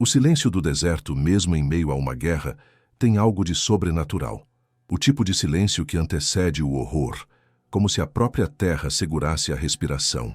O silêncio do deserto, mesmo em meio a uma guerra, tem algo de sobrenatural. O tipo de silêncio que antecede o horror, como se a própria terra segurasse a respiração.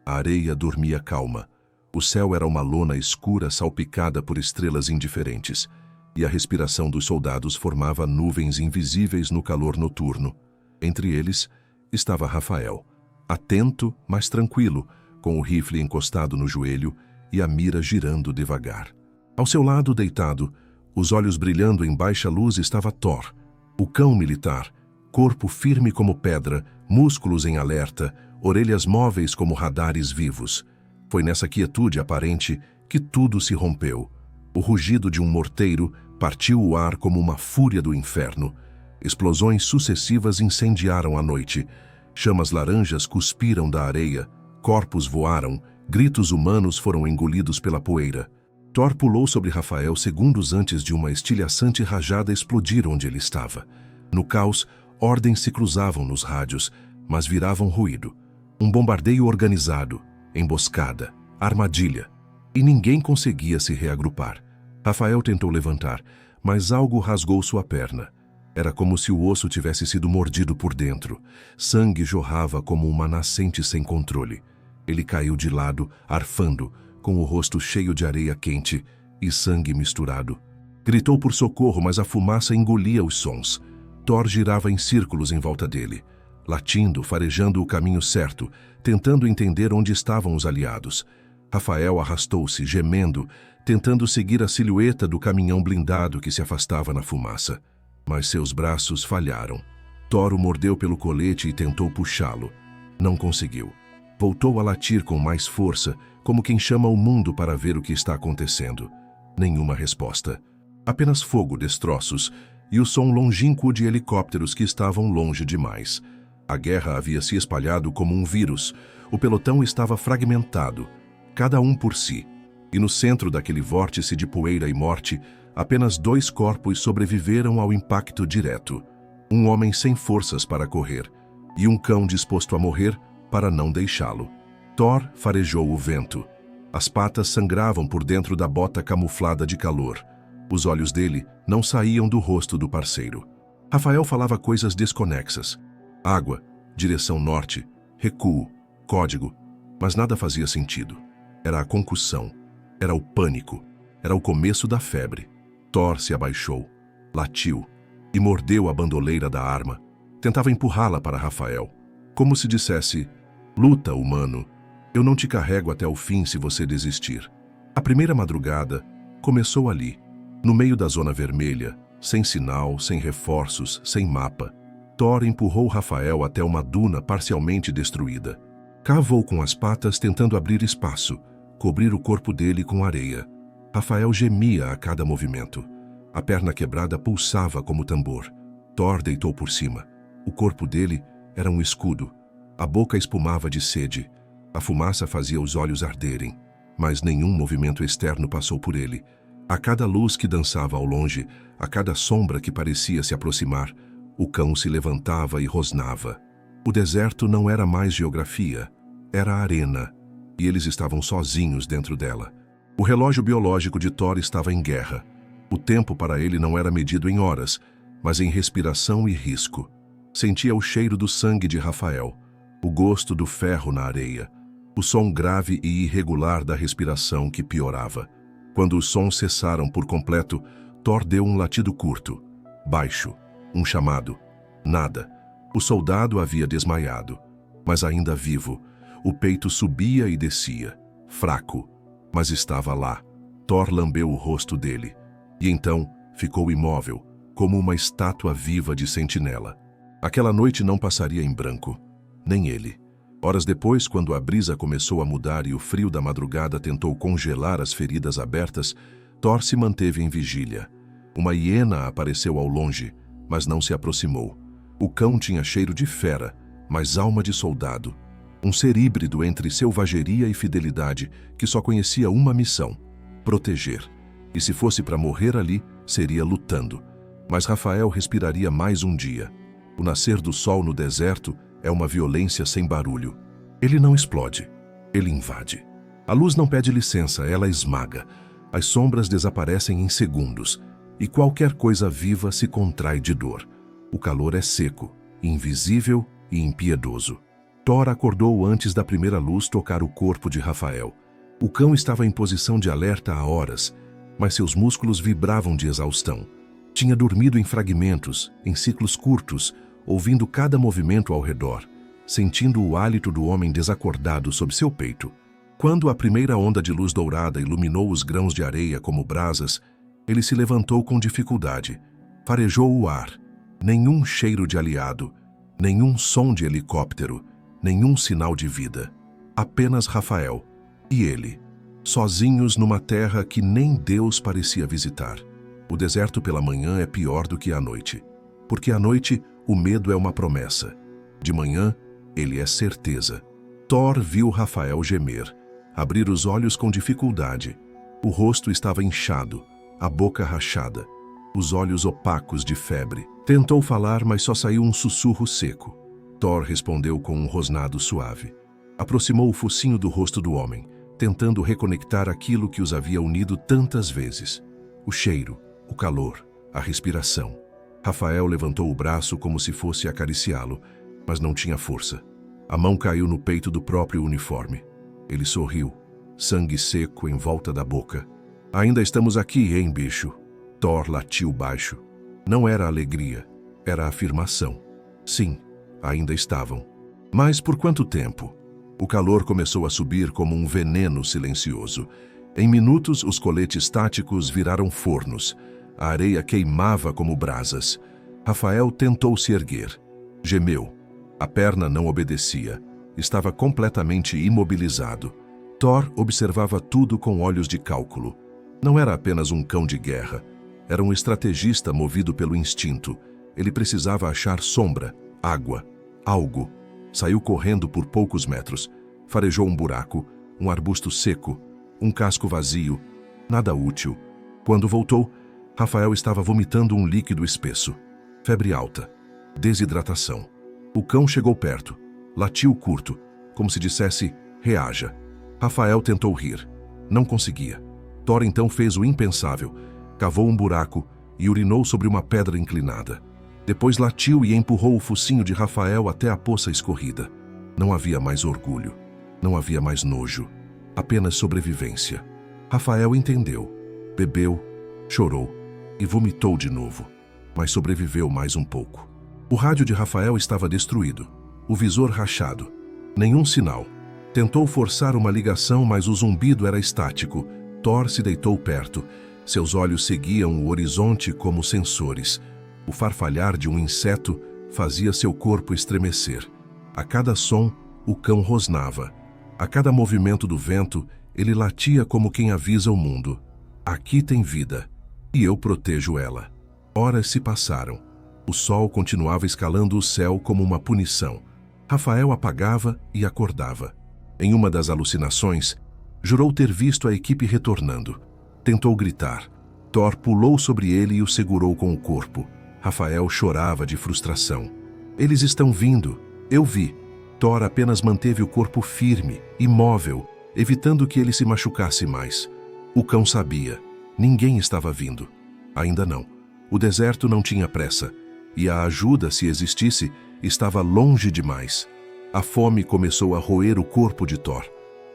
A areia dormia calma. O céu era uma lona escura salpicada por estrelas indiferentes, e a respiração dos soldados formava nuvens invisíveis no calor noturno. Entre eles estava Rafael, atento, mas tranquilo, com o rifle encostado no joelho e a mira girando devagar. Ao seu lado, deitado, os olhos brilhando em baixa luz, estava Thor, o cão militar, corpo firme como pedra, músculos em alerta, orelhas móveis como radares vivos. Foi nessa quietude aparente que tudo se rompeu. O rugido de um morteiro partiu o ar como uma fúria do inferno. Explosões sucessivas incendiaram a noite. Chamas laranjas cuspiram da areia, corpos voaram, gritos humanos foram engolidos pela poeira. Thor pulou sobre Rafael segundos antes de uma estilhaçante rajada explodir onde ele estava. No caos, ordens se cruzavam nos rádios, mas viravam ruído. Um bombardeio organizado, emboscada, armadilha. E ninguém conseguia se reagrupar. Rafael tentou levantar, mas algo rasgou sua perna. Era como se o osso tivesse sido mordido por dentro. Sangue jorrava como uma nascente sem controle. Ele caiu de lado, arfando, com o rosto cheio de areia quente e sangue misturado. Gritou por socorro, mas a fumaça engolia os sons. Thor girava em círculos em volta dele, latindo, farejando o caminho certo, tentando entender onde estavam os aliados. Rafael arrastou-se, gemendo, tentando seguir a silhueta do caminhão blindado que se afastava na fumaça. Mas seus braços falharam. Thor o mordeu pelo colete e tentou puxá-lo. Não conseguiu. Voltou a latir com mais força, como quem chama o mundo para ver o que está acontecendo. Nenhuma resposta. Apenas fogo, destroços e o som longínquo de helicópteros que estavam longe demais. A guerra havia se espalhado como um vírus. O pelotão estava fragmentado, cada um por si. E no centro daquele vórtice de poeira e morte, apenas 2 corpos sobreviveram ao impacto direto. Um homem sem forças para correr e um cão disposto a morrer para não deixá-lo. Thor farejou o vento. As patas sangravam por dentro da bota camuflada de calor. Os olhos dele não saíam do rosto do parceiro. Rafael falava coisas desconexas. Água, direção norte, recuo, código, mas nada fazia sentido. Era a concussão, era o pânico, era o começo da febre. Thor se abaixou, latiu e mordeu a bandoleira da arma. Tentava empurrá-la para Rafael, como se dissesse: luta, humano, eu não te carrego até o fim se você desistir. A primeira madrugada começou ali, no meio da zona vermelha, sem sinal, sem reforços, sem mapa. Thor empurrou Rafael até uma duna parcialmente destruída. Cavou com as patas tentando abrir espaço, cobrir o corpo dele com areia. Rafael gemia a cada movimento. A perna quebrada pulsava como tambor. Thor deitou por cima. O corpo dele era um escudo. A boca espumava de sede. A fumaça fazia os olhos arderem, mas nenhum movimento externo passou por ele. A cada luz que dançava ao longe, a cada sombra que parecia se aproximar, o cão se levantava e rosnava. O deserto não era mais geografia, era arena, e eles estavam sozinhos dentro dela. O relógio biológico de Thor estava em guerra. O tempo para ele não era medido em horas, mas em respiração e risco. Sentia o cheiro do sangue de Rafael, o gosto do ferro na areia, o som grave e irregular da respiração que piorava. Quando os sons cessaram por completo, Thor deu um latido curto, baixo, um chamado. Nada. O soldado havia desmaiado, mas ainda vivo. O peito subia e descia, fraco, mas estava lá. Thor lambeu o rosto dele, e então ficou imóvel, como uma estátua viva de sentinela. Aquela noite não passaria em branco, nem ele. Horas depois, quando a brisa começou a mudar e o frio da madrugada tentou congelar as feridas abertas, Thor se manteve em vigília. Uma hiena apareceu ao longe, mas não se aproximou. O cão tinha cheiro de fera, mas alma de soldado. Um ser híbrido entre selvageria e fidelidade que só conhecia uma missão: proteger. E se fosse para morrer ali, seria lutando. Mas Rafael respiraria mais um dia. O nascer do sol no deserto é uma violência sem barulho. Ele não explode, ele invade. A luz não pede licença, ela esmaga. As sombras desaparecem em segundos, e qualquer coisa viva se contrai de dor. O calor é seco, invisível e impiedoso. Thor acordou antes da primeira luz tocar o corpo de Rafael. O cão estava em posição de alerta há horas, mas seus músculos vibravam de exaustão. Tinha dormido em fragmentos, em ciclos curtos, ouvindo cada movimento ao redor, sentindo o hálito do homem desacordado sob seu peito. Quando a primeira onda de luz dourada iluminou os grãos de areia como brasas, ele se levantou com dificuldade. Farejou o ar. Nenhum cheiro de aliado, nenhum som de helicóptero, nenhum sinal de vida. Apenas Rafael e ele, sozinhos numa terra que nem Deus parecia visitar. O deserto pela manhã é pior do que a noite, porque à noite o medo é uma promessa. De manhã, ele é certeza. Thor viu Rafael gemer, abrir os olhos com dificuldade. O rosto estava inchado, a boca rachada, os olhos opacos de febre. Tentou falar, mas só saiu um sussurro seco. Thor respondeu com um rosnado suave. Aproximou o focinho do rosto do homem, tentando reconectar aquilo que os havia unido tantas vezes. O cheiro, o calor, a respiração. Rafael levantou o braço como se fosse acariciá-lo, mas não tinha força. A mão caiu no peito do próprio uniforme. Ele sorriu, sangue seco em volta da boca. Ainda estamos aqui, hein, bicho? Thor latiu baixo. Não era alegria, era afirmação. Sim, ainda estavam. Mas por quanto tempo? O calor começou a subir como um veneno silencioso. Em minutos, os coletes táticos viraram fornos. A areia queimava como brasas. Rafael tentou se erguer. Gemeu. A perna não obedecia. Estava completamente imobilizado. Thor observava tudo com olhos de cálculo. Não era apenas um cão de guerra. Era um estrategista movido pelo instinto. Ele precisava achar sombra, água, algo. Saiu correndo por poucos metros. Farejou um buraco, um arbusto seco, um casco vazio. Nada útil. Quando voltou, Rafael estava vomitando um líquido espesso. Febre alta. Desidratação. O cão chegou perto. Latiu curto, como se dissesse, reaja. Rafael tentou rir. Não conseguia. Thor então fez o impensável. Cavou um buraco e urinou sobre uma pedra inclinada. Depois latiu e empurrou o focinho de Rafael até a poça escorrida. Não havia mais orgulho. Não havia mais nojo. Apenas sobrevivência. Rafael entendeu. Bebeu, chorou e vomitou de novo. Mas sobreviveu mais um pouco. O rádio de Rafael estava destruído. O visor rachado. Nenhum sinal. Tentou forçar uma ligação, mas o zumbido era estático. Thor se deitou perto. Seus olhos seguiam o horizonte como sensores. O farfalhar de um inseto fazia seu corpo estremecer. A cada som, o cão rosnava. A cada movimento do vento, ele latia como quem avisa o mundo. Aqui tem vida, e eu protejo ela. Horas se passaram. O sol continuava escalando o céu como uma punição. Rafael apagava e acordava. Em uma das alucinações, jurou ter visto a equipe retornando. Tentou gritar. Thor pulou sobre ele e o segurou com o corpo. Rafael chorava de frustração. Eles estão vindo. Eu vi. Thor apenas manteve o corpo firme, imóvel, evitando que ele se machucasse mais. O cão sabia. Ninguém estava vindo. Ainda não. O deserto não tinha pressa. E a ajuda, se existisse, estava longe demais. A fome começou a roer o corpo de Thor.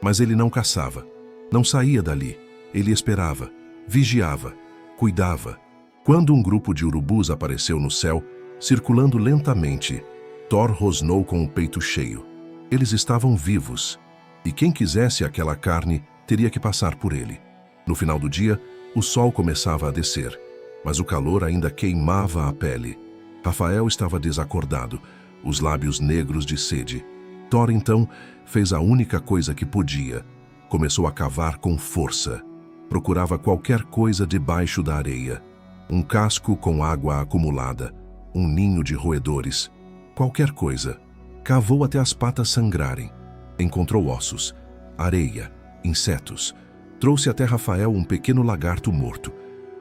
Mas ele não caçava. Não saía dali. Ele esperava, vigiava, cuidava. Quando um grupo de urubus apareceu no céu, circulando lentamente, Thor rosnou com o peito cheio. Eles estavam vivos, e quem quisesse aquela carne teria que passar por ele. No final do dia, o sol começava a descer, mas o calor ainda queimava a pele. Rafael estava desacordado, os lábios negros de sede. Thor, então, fez a única coisa que podia. Começou a cavar com força. Procurava qualquer coisa debaixo da areia. Um casco com água acumulada, um ninho de roedores. Qualquer coisa. Cavou até as patas sangrarem. Encontrou ossos, areia, insetos. Trouxe até Rafael um pequeno lagarto morto.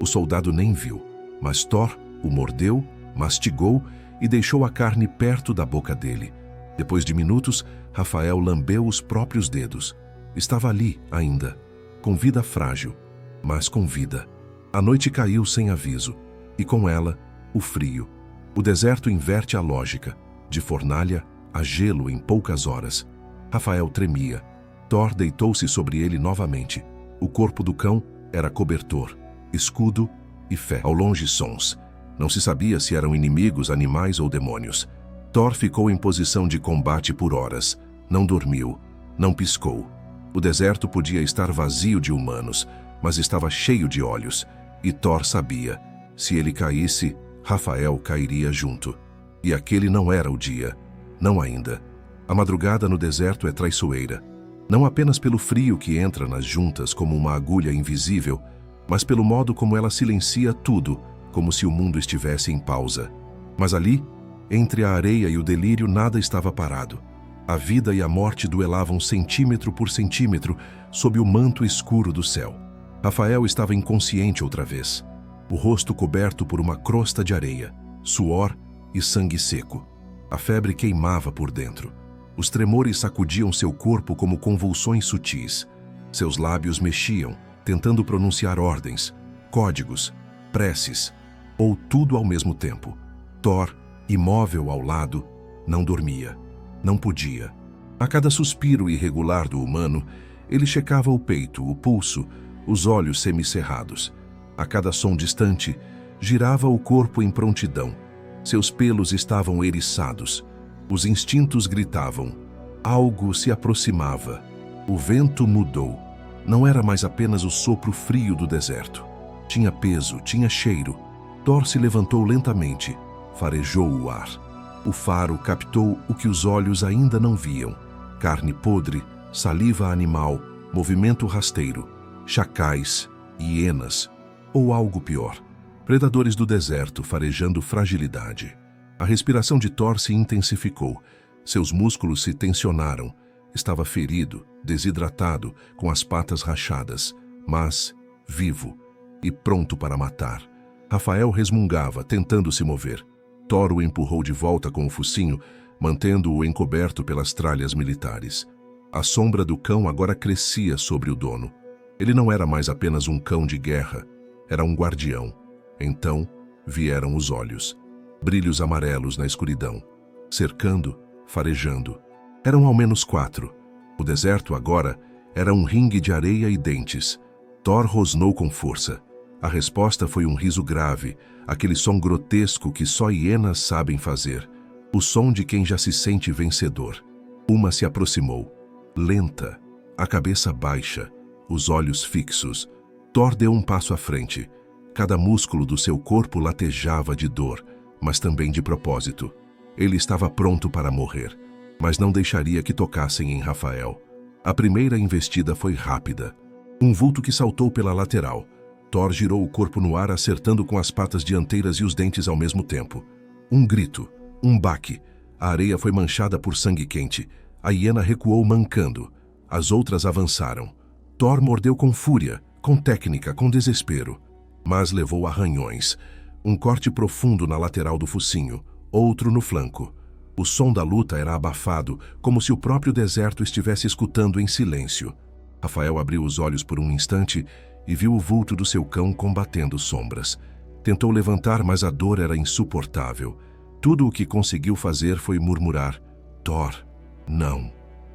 O soldado nem viu, mas Thor o mordeu, mastigou e deixou a carne perto da boca dele. Depois de minutos, Rafael lambeu os próprios dedos. Estava ali ainda, com vida frágil. mas com vida. A noite caiu sem aviso, e com ela, o frio. O deserto inverte a lógica, de fornalha a gelo em poucas horas. Rafael tremia. Thor deitou-se sobre ele novamente. O corpo do cão era cobertor, escudo e fé. Ao longe, sons. Não se sabia se eram inimigos, animais ou demônios. Thor ficou em posição de combate por horas. Não dormiu, não piscou. O deserto podia estar vazio de humanos, mas estava cheio de olhos. E Thor sabia, se ele caísse, Rafael cairia junto. E aquele não era o dia. Não ainda. A madrugada no deserto é traiçoeira. Não apenas pelo frio que entra nas juntas como uma agulha invisível, mas pelo modo como ela silencia tudo, como se o mundo estivesse em pausa. Mas ali, entre a areia e o delírio, nada estava parado. A vida e a morte duelavam centímetro por centímetro sob o manto escuro do céu. Rafael estava inconsciente outra vez, o rosto coberto por uma crosta de areia, suor e sangue seco. A febre queimava por dentro. Os tremores sacudiam seu corpo como convulsões sutis. Seus lábios mexiam, tentando pronunciar ordens, códigos, preces, ou tudo ao mesmo tempo. Thor, imóvel ao lado, não dormia. Não podia. A cada suspiro irregular do humano, ele checava o peito, o pulso, os olhos semicerrados. A cada som distante, girava o corpo em prontidão. Seus pelos estavam eriçados. Os instintos gritavam. Algo se aproximava. O vento mudou. Não era mais apenas o sopro frio do deserto. Tinha peso, tinha cheiro. Thor se levantou lentamente. Farejou o ar. O faro captou o que os olhos ainda não viam. Carne podre, saliva animal, movimento rasteiro, chacais, hienas, ou algo pior. Predadores do deserto farejando fragilidade. A respiração de Thor se intensificou. Seus músculos se tensionaram. Estava ferido, desidratado, com as patas rachadas, mas vivo e pronto para matar. Rafael resmungava, tentando se mover. Thor o empurrou de volta com o focinho, mantendo-o encoberto pelas tralhas militares. A sombra do cão agora crescia sobre o dono. Ele não era mais apenas um cão de guerra, era um guardião. Então vieram os olhos, brilhos amarelos na escuridão, cercando, farejando. Eram ao menos 4. O deserto agora era um ringue de areia e dentes. Thor rosnou com força. A resposta foi um riso grave, aquele som grotesco que só hienas sabem fazer. O som de quem já se sente vencedor. Uma se aproximou, lenta, a cabeça baixa, os olhos fixos. Thor deu um passo à frente. Cada músculo do seu corpo latejava de dor, mas também de propósito. Ele estava pronto para morrer, mas não deixaria que tocassem em Rafael. A primeira investida foi rápida. Um vulto que saltou pela lateral. Thor girou o corpo no ar, acertando com as patas dianteiras e os dentes ao mesmo tempo. Um grito, um baque. A areia foi manchada por sangue quente. A hiena recuou mancando. As outras avançaram. Thor mordeu com fúria, com técnica, com desespero. Mas levou arranhões. Um corte profundo na lateral do focinho, outro no flanco. O som da luta era abafado, como se o próprio deserto estivesse escutando em silêncio. Rafael abriu os olhos por um instante e viu o vulto do seu cão combatendo sombras. Tentou levantar, mas a dor era insuportável. Tudo o que conseguiu fazer foi murmurar: Thor, não,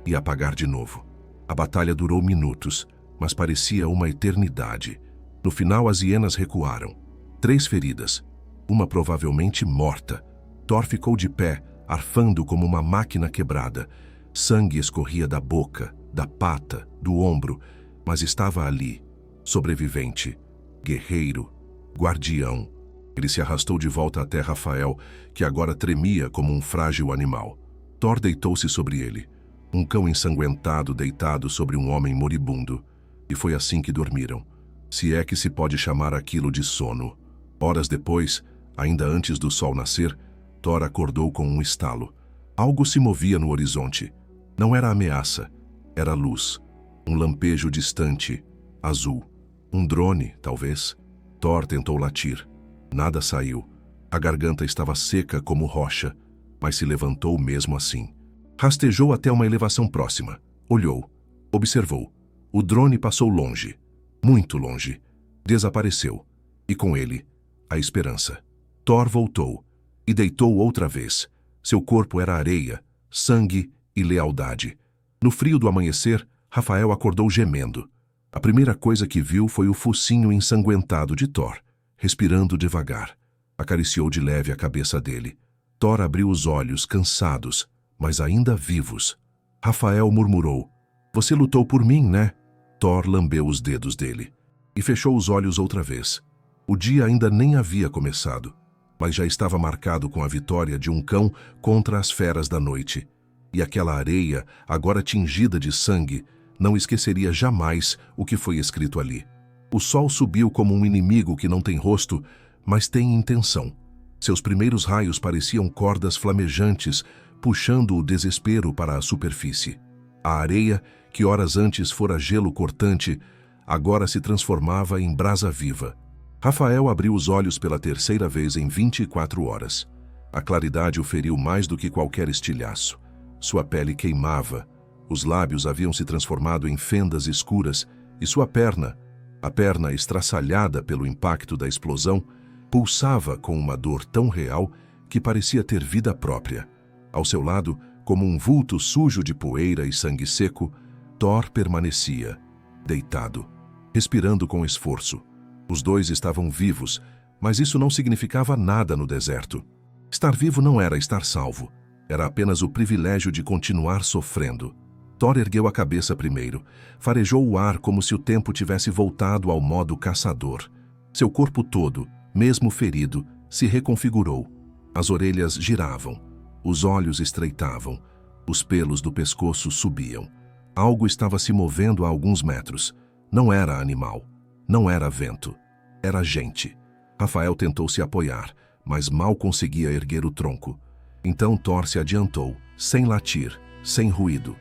e apagar de novo. A batalha durou minutos, mas parecia uma eternidade. No final, as hienas recuaram. 3 feridas, uma provavelmente morta. Thor ficou de pé, arfando como uma máquina quebrada. Sangue escorria da boca, da pata, do ombro, mas estava ali, sobrevivente, guerreiro, guardião. Ele se arrastou de volta até Rafael, que agora tremia como um frágil animal. Thor deitou-se sobre ele, um cão ensanguentado deitado sobre um homem moribundo. E foi assim que dormiram, se é que se pode chamar aquilo de sono. Horas depois, ainda antes do sol nascer, Thor acordou com um estalo. Algo se movia no horizonte. Não era ameaça, era luz. Um lampejo distante, azul. Um drone, talvez. Thor tentou latir. Nada saiu. A garganta estava seca como rocha, mas se levantou mesmo assim. Rastejou até uma elevação próxima. Olhou. Observou. O drone passou longe. Muito longe. Desapareceu. E com ele, a esperança. Thor voltou e deitou outra vez. Seu corpo era areia, sangue e lealdade. No frio do amanhecer, Rafael acordou gemendo. A primeira coisa que viu foi o focinho ensanguentado de Thor, respirando devagar. Acariciou de leve a cabeça dele. Thor abriu os olhos, cansados, mas ainda vivos. Rafael murmurou: "Você lutou por mim, né?" Thor lambeu os dedos dele e fechou os olhos outra vez. O dia ainda nem havia começado, mas já estava marcado com a vitória de um cão contra as feras da noite. E aquela areia, agora tingida de sangue, não esqueceria jamais o que foi escrito ali. O sol subiu como um inimigo que não tem rosto, mas tem intenção. Seus primeiros raios pareciam cordas flamejantes, puxando o desespero para a superfície. A areia, que horas antes fora gelo cortante, agora se transformava em brasa viva. Rafael abriu os olhos pela terceira vez em 24 horas. A claridade o feriu mais do que qualquer estilhaço. Sua pele queimava, os lábios haviam se transformado em fendas escuras e sua perna, a perna estraçalhada pelo impacto da explosão, pulsava com uma dor tão real que parecia ter vida própria. Ao seu lado, como um vulto sujo de poeira e sangue seco, Thor permanecia, deitado, respirando com esforço. Os dois estavam vivos, mas isso não significava nada no deserto. Estar vivo não era estar salvo. Era apenas o privilégio de continuar sofrendo. Thor ergueu a cabeça primeiro, farejou o ar como se o tempo tivesse voltado ao modo caçador. Seu corpo todo, mesmo ferido, se reconfigurou. As orelhas giravam, os olhos estreitavam, os pelos do pescoço subiam. Algo estava se movendo a alguns metros. Não era animal, não era vento, era gente. Rafael tentou se apoiar, mas mal conseguia erguer o tronco. Então Thor se adiantou, sem latir, sem ruído.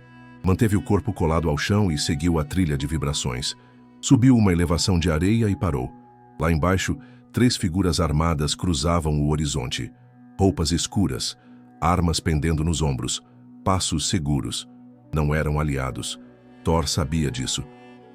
Manteve o corpo colado ao chão e seguiu a trilha de vibrações. Subiu uma elevação de areia e parou. Lá embaixo, 3 figuras armadas cruzavam o horizonte. Roupas escuras, armas pendendo nos ombros, passos seguros. Não eram aliados. Thor sabia disso.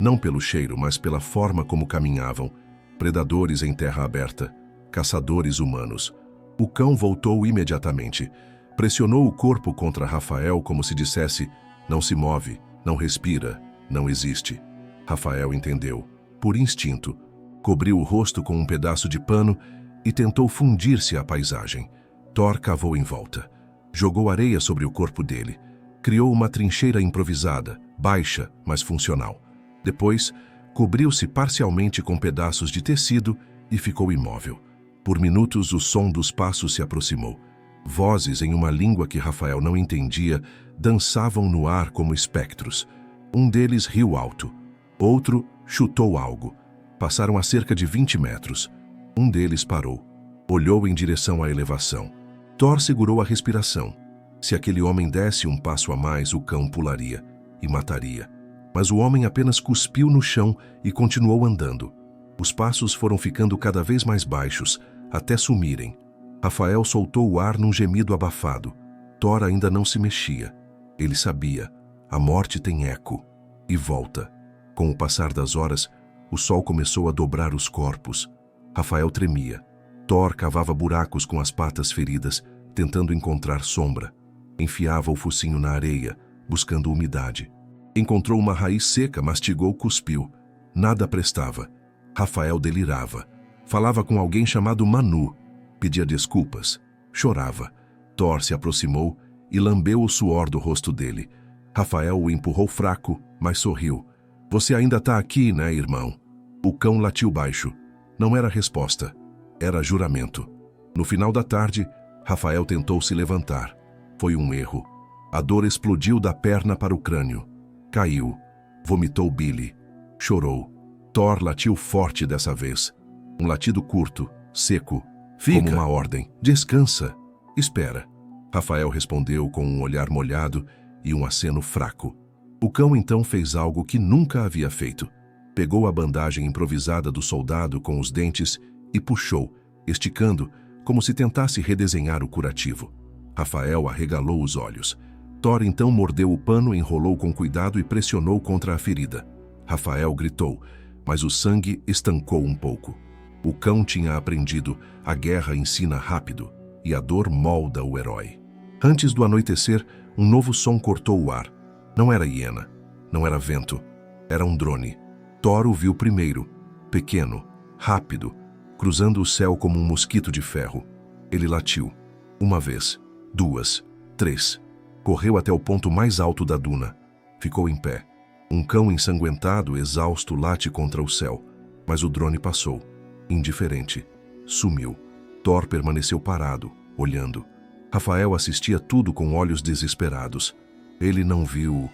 Não pelo cheiro, mas pela forma como caminhavam. Predadores em terra aberta, caçadores humanos. O cão voltou imediatamente. Pressionou o corpo contra Rafael como se dissesse: "Não se move, não respira, não existe." Rafael entendeu, por instinto. Cobriu o rosto com um pedaço de pano e tentou fundir-se à paisagem. Thor cavou em volta. Jogou areia sobre o corpo dele. Criou uma trincheira improvisada, baixa, mas funcional. Depois, cobriu-se parcialmente com pedaços de tecido e ficou imóvel. Por minutos, o som dos passos se aproximou. Vozes em uma língua que Rafael não entendia dançavam no ar como espectros. Um deles riu alto. Outro chutou algo. Passaram a cerca de 20 metros. Um deles parou. Olhou em direção à elevação. Thor segurou a respiração. Se aquele homem desse um passo a mais, o cão pularia e mataria. Mas o homem apenas cuspiu no chão e continuou andando. Os passos foram ficando cada vez mais baixos, até sumirem. Rafael soltou o ar num gemido abafado. Thor ainda não se mexia. Ele sabia. A morte tem eco. E volta. Com o passar das horas, o sol começou a dobrar os corpos. Rafael tremia. Thor cavava buracos com as patas feridas, tentando encontrar sombra. Enfiava o focinho na areia, buscando umidade. Encontrou uma raiz seca, mastigou, cuspiu. Nada prestava. Rafael delirava. Falava com alguém chamado Manu. Pedia desculpas. Chorava. Thor se aproximou e lambeu o suor do rosto dele. Rafael o empurrou fraco, mas sorriu. "Você ainda está aqui, né, irmão?" O cão latiu baixo. Não era resposta. Era juramento. No final da tarde, Rafael tentou se levantar. Foi um erro. A dor explodiu da perna para o crânio. Caiu. Vomitou bile. Chorou. Thor latiu forte dessa vez. Um latido curto, seco, como uma ordem. "Descansa. Espera." Rafael respondeu com um olhar molhado e um aceno fraco. O cão então fez algo que nunca havia feito. Pegou a bandagem improvisada do soldado com os dentes e puxou, esticando, como se tentasse redesenhar o curativo. Rafael arregalou os olhos. Thor então mordeu o pano, enrolou com cuidado e pressionou contra a ferida. Rafael gritou, mas o sangue estancou um pouco. O cão tinha aprendido: a guerra ensina rápido e a dor molda o herói. Antes do anoitecer, um novo som cortou o ar. Não era hiena, não era vento, era um drone. Thor o viu primeiro, pequeno, rápido, cruzando o céu como um mosquito de ferro. Ele latiu. Uma vez, duas, três. Correu até o ponto mais alto da duna. Ficou em pé. Um cão ensanguentado, exausto, late contra o céu. Mas o drone passou. Indiferente. Sumiu. Thor permaneceu parado, olhando. Rafael assistia tudo com olhos desesperados. Ele não viu,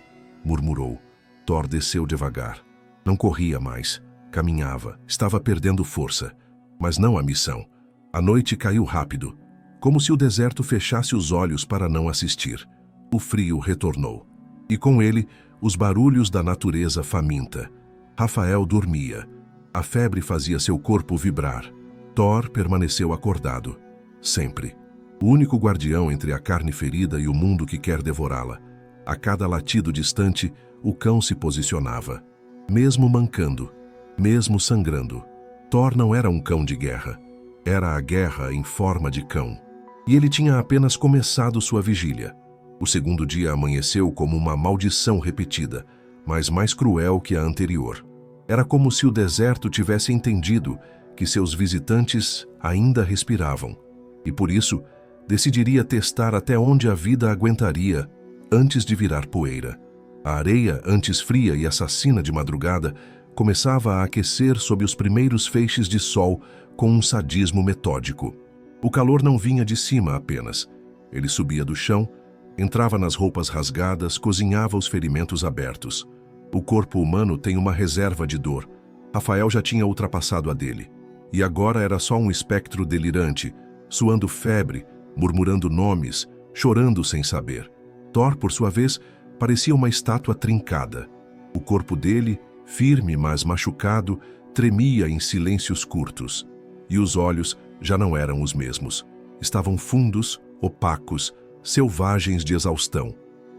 murmurou. Thor desceu devagar. Não corria mais. Caminhava. Estava perdendo força. Mas não a missão. A noite caiu rápido, como se o deserto fechasse os olhos para não assistir. O frio retornou. E com ele, os barulhos da natureza faminta. Rafael dormia. A febre fazia seu corpo vibrar. Thor permaneceu acordado. Sempre. O único guardião entre a carne ferida e o mundo que quer devorá-la. A cada latido distante, o cão se posicionava. Mesmo mancando, mesmo sangrando. Thor não era um cão de guerra. Era a guerra em forma de cão. E ele tinha apenas começado sua vigília. O segundo dia amanheceu como uma maldição repetida, mas mais cruel que a anterior. Era como se o deserto tivesse entendido que seus visitantes ainda respiravam, e por isso decidiria testar até onde a vida aguentaria antes de virar poeira. A areia, antes fria e assassina de madrugada, começava a aquecer sob os primeiros feixes de sol com um sadismo metódico. O calor não vinha de cima apenas. Ele subia do chão, entrava nas roupas rasgadas, cozinhava os ferimentos abertos. O corpo humano tem uma reserva de dor. Rafael já tinha ultrapassado a dele. E agora era só um espectro delirante, suando febre, murmurando nomes, chorando sem saber. Thor, por sua vez, parecia uma estátua trincada. O corpo dele, firme mas machucado, tremia em silêncios curtos. E os olhos já não eram os mesmos. Estavam fundos, opacos, selvagens de exaustão.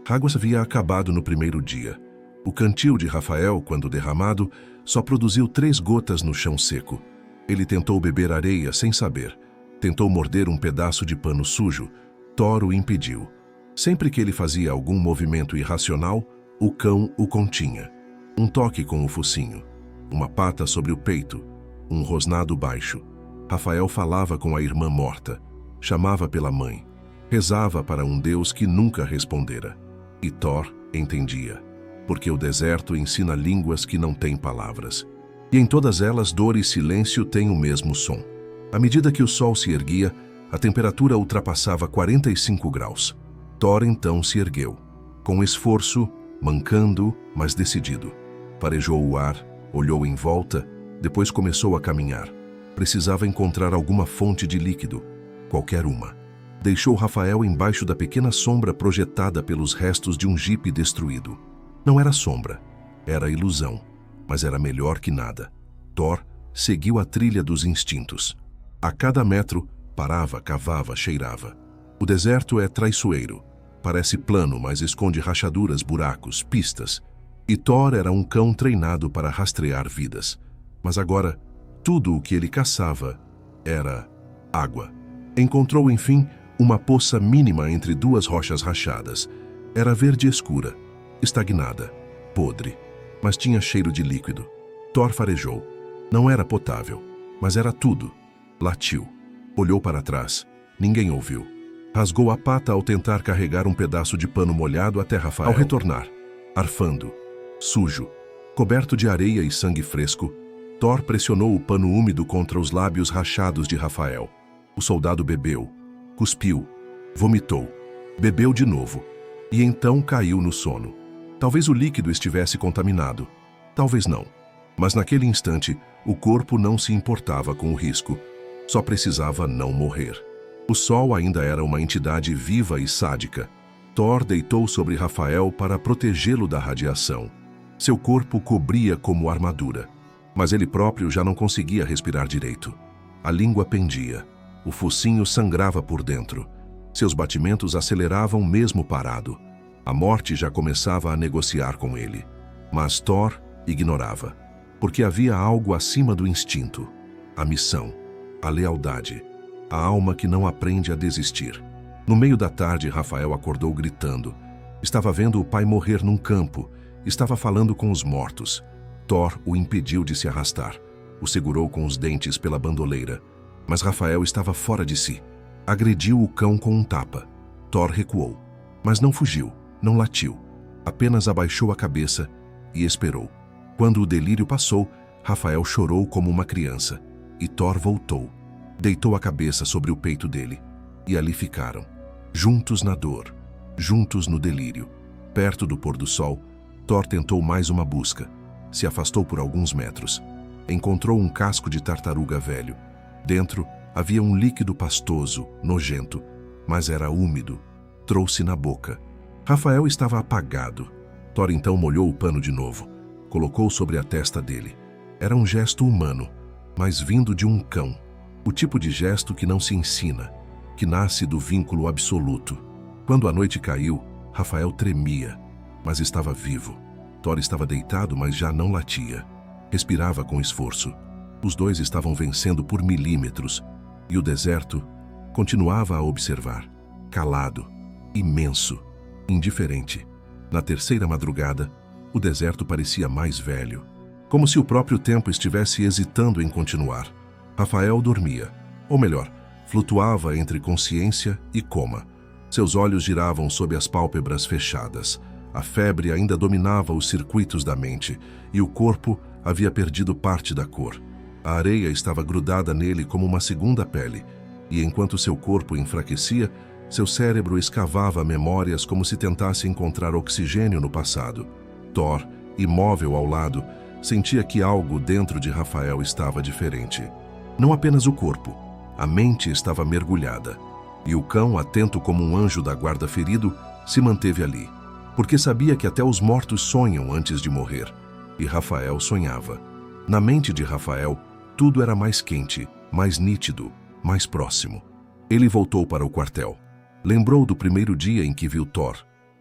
Água havia acabado no primeiro dia. O cantil de Rafael, quando derramado, só produziu 3 gotas no chão seco. Ele tentou beber areia sem saber. Tentou morder um pedaço de pano sujo. Thor o impediu. Sempre que ele fazia algum movimento irracional, o cão o continha. Um toque com o focinho, uma pata sobre o peito, um rosnado baixo. Rafael falava com a irmã morta, chamava pela mãe, rezava para um Deus que nunca respondera. E Thor entendia, porque o deserto ensina línguas que não têm palavras. E em todas elas, dor e silêncio têm o mesmo som. À medida que o sol se erguia, a temperatura ultrapassava 45 graus. Thor então se ergueu, com esforço, mancando, mas decidido. Farejou o ar, olhou em volta, depois começou a caminhar. Precisava encontrar alguma fonte de líquido, qualquer uma. Deixou Rafael embaixo da pequena sombra projetada pelos restos de um jipe destruído. Não era sombra, era ilusão, mas era melhor que nada. Thor seguiu a trilha dos instintos. A cada metro, parava, cavava, cheirava. O deserto é traiçoeiro. Parece plano, mas esconde rachaduras, buracos, pistas. E Thor era um cão treinado para rastrear vidas. Mas agora, tudo o que ele caçava era água. Encontrou, enfim, uma poça mínima entre 2 rochas rachadas. Era verde escura, estagnada, podre, mas tinha cheiro de líquido. Thor farejou. Não era potável, mas era tudo. Latiu. Olhou para trás. Ninguém ouviu. Rasgou a pata ao tentar carregar um pedaço de pano molhado até Rafael. Ao retornar, arfando, sujo, coberto de areia e sangue fresco, Thor pressionou o pano úmido contra os lábios rachados de Rafael. O soldado bebeu, cuspiu, vomitou, bebeu de novo, e então caiu no sono. Talvez o líquido estivesse contaminado, talvez não. Mas naquele instante, o corpo não se importava com o risco, só precisava não morrer. O sol ainda era uma entidade viva e sádica. Thor deitou sobre Rafael para protegê-lo da radiação. Seu corpo cobria como armadura, mas ele próprio já não conseguia respirar direito. A língua pendia, o focinho sangrava por dentro. Seus batimentos aceleravam mesmo parado. A morte já começava a negociar com ele. Mas Thor ignorava. porque havia algo acima do instinto: a missão, a lealdade, a alma que não aprende a desistir. No meio da tarde, Rafael acordou gritando. Estava vendo o pai morrer num campo, estava falando com os mortos. Thor o impediu de se arrastar, o segurou com os dentes pela bandoleira. Mas Rafael estava fora de si. Agrediu o cão com um tapa. Thor recuou, mas não fugiu, não latiu. Apenas abaixou a cabeça e esperou. Quando o delírio passou, Rafael chorou como uma criança. E Thor voltou. Deitou a cabeça sobre o peito dele. E ali ficaram, juntos na dor, juntos no delírio. Perto do pôr do sol, Thor tentou mais uma busca. Se afastou por alguns metros. Encontrou um casco de tartaruga velho. Dentro havia um líquido pastoso, nojento, mas era úmido. Trouxe na boca. Rafael estava apagado. Thor então molhou o pano de novo. Colocou sobre a testa dele. Era um gesto humano, mas vindo de um cão. O tipo de gesto que não se ensina, que nasce do vínculo absoluto. Quando a noite caiu, Rafael tremia, mas estava vivo. Thor estava deitado, mas já não latia. Respirava com esforço. Os dois estavam vencendo por milímetros, e o deserto continuava a observar, calado, imenso, indiferente. Na terceira madrugada, o deserto parecia mais velho, como se o próprio tempo estivesse hesitando em continuar. Rafael dormia, ou melhor, flutuava entre consciência e coma. Seus olhos giravam sob as pálpebras fechadas. A febre ainda dominava os circuitos da mente, e o corpo havia perdido parte da cor. A areia estava grudada nele como uma segunda pele, e enquanto seu corpo enfraquecia, seu cérebro escavava memórias como se tentasse encontrar oxigênio no passado. Thor, imóvel ao lado, sentia que algo dentro de Rafael estava diferente. Não apenas o corpo, a mente estava mergulhada. E o cão, atento como um anjo da guarda ferido, se manteve ali, porque sabia que até os mortos sonham antes de morrer. E Rafael sonhava. Na mente de Rafael, tudo era mais quente, mais nítido, mais próximo. Ele voltou para o quartel. Lembrou do primeiro dia em que viu Thor.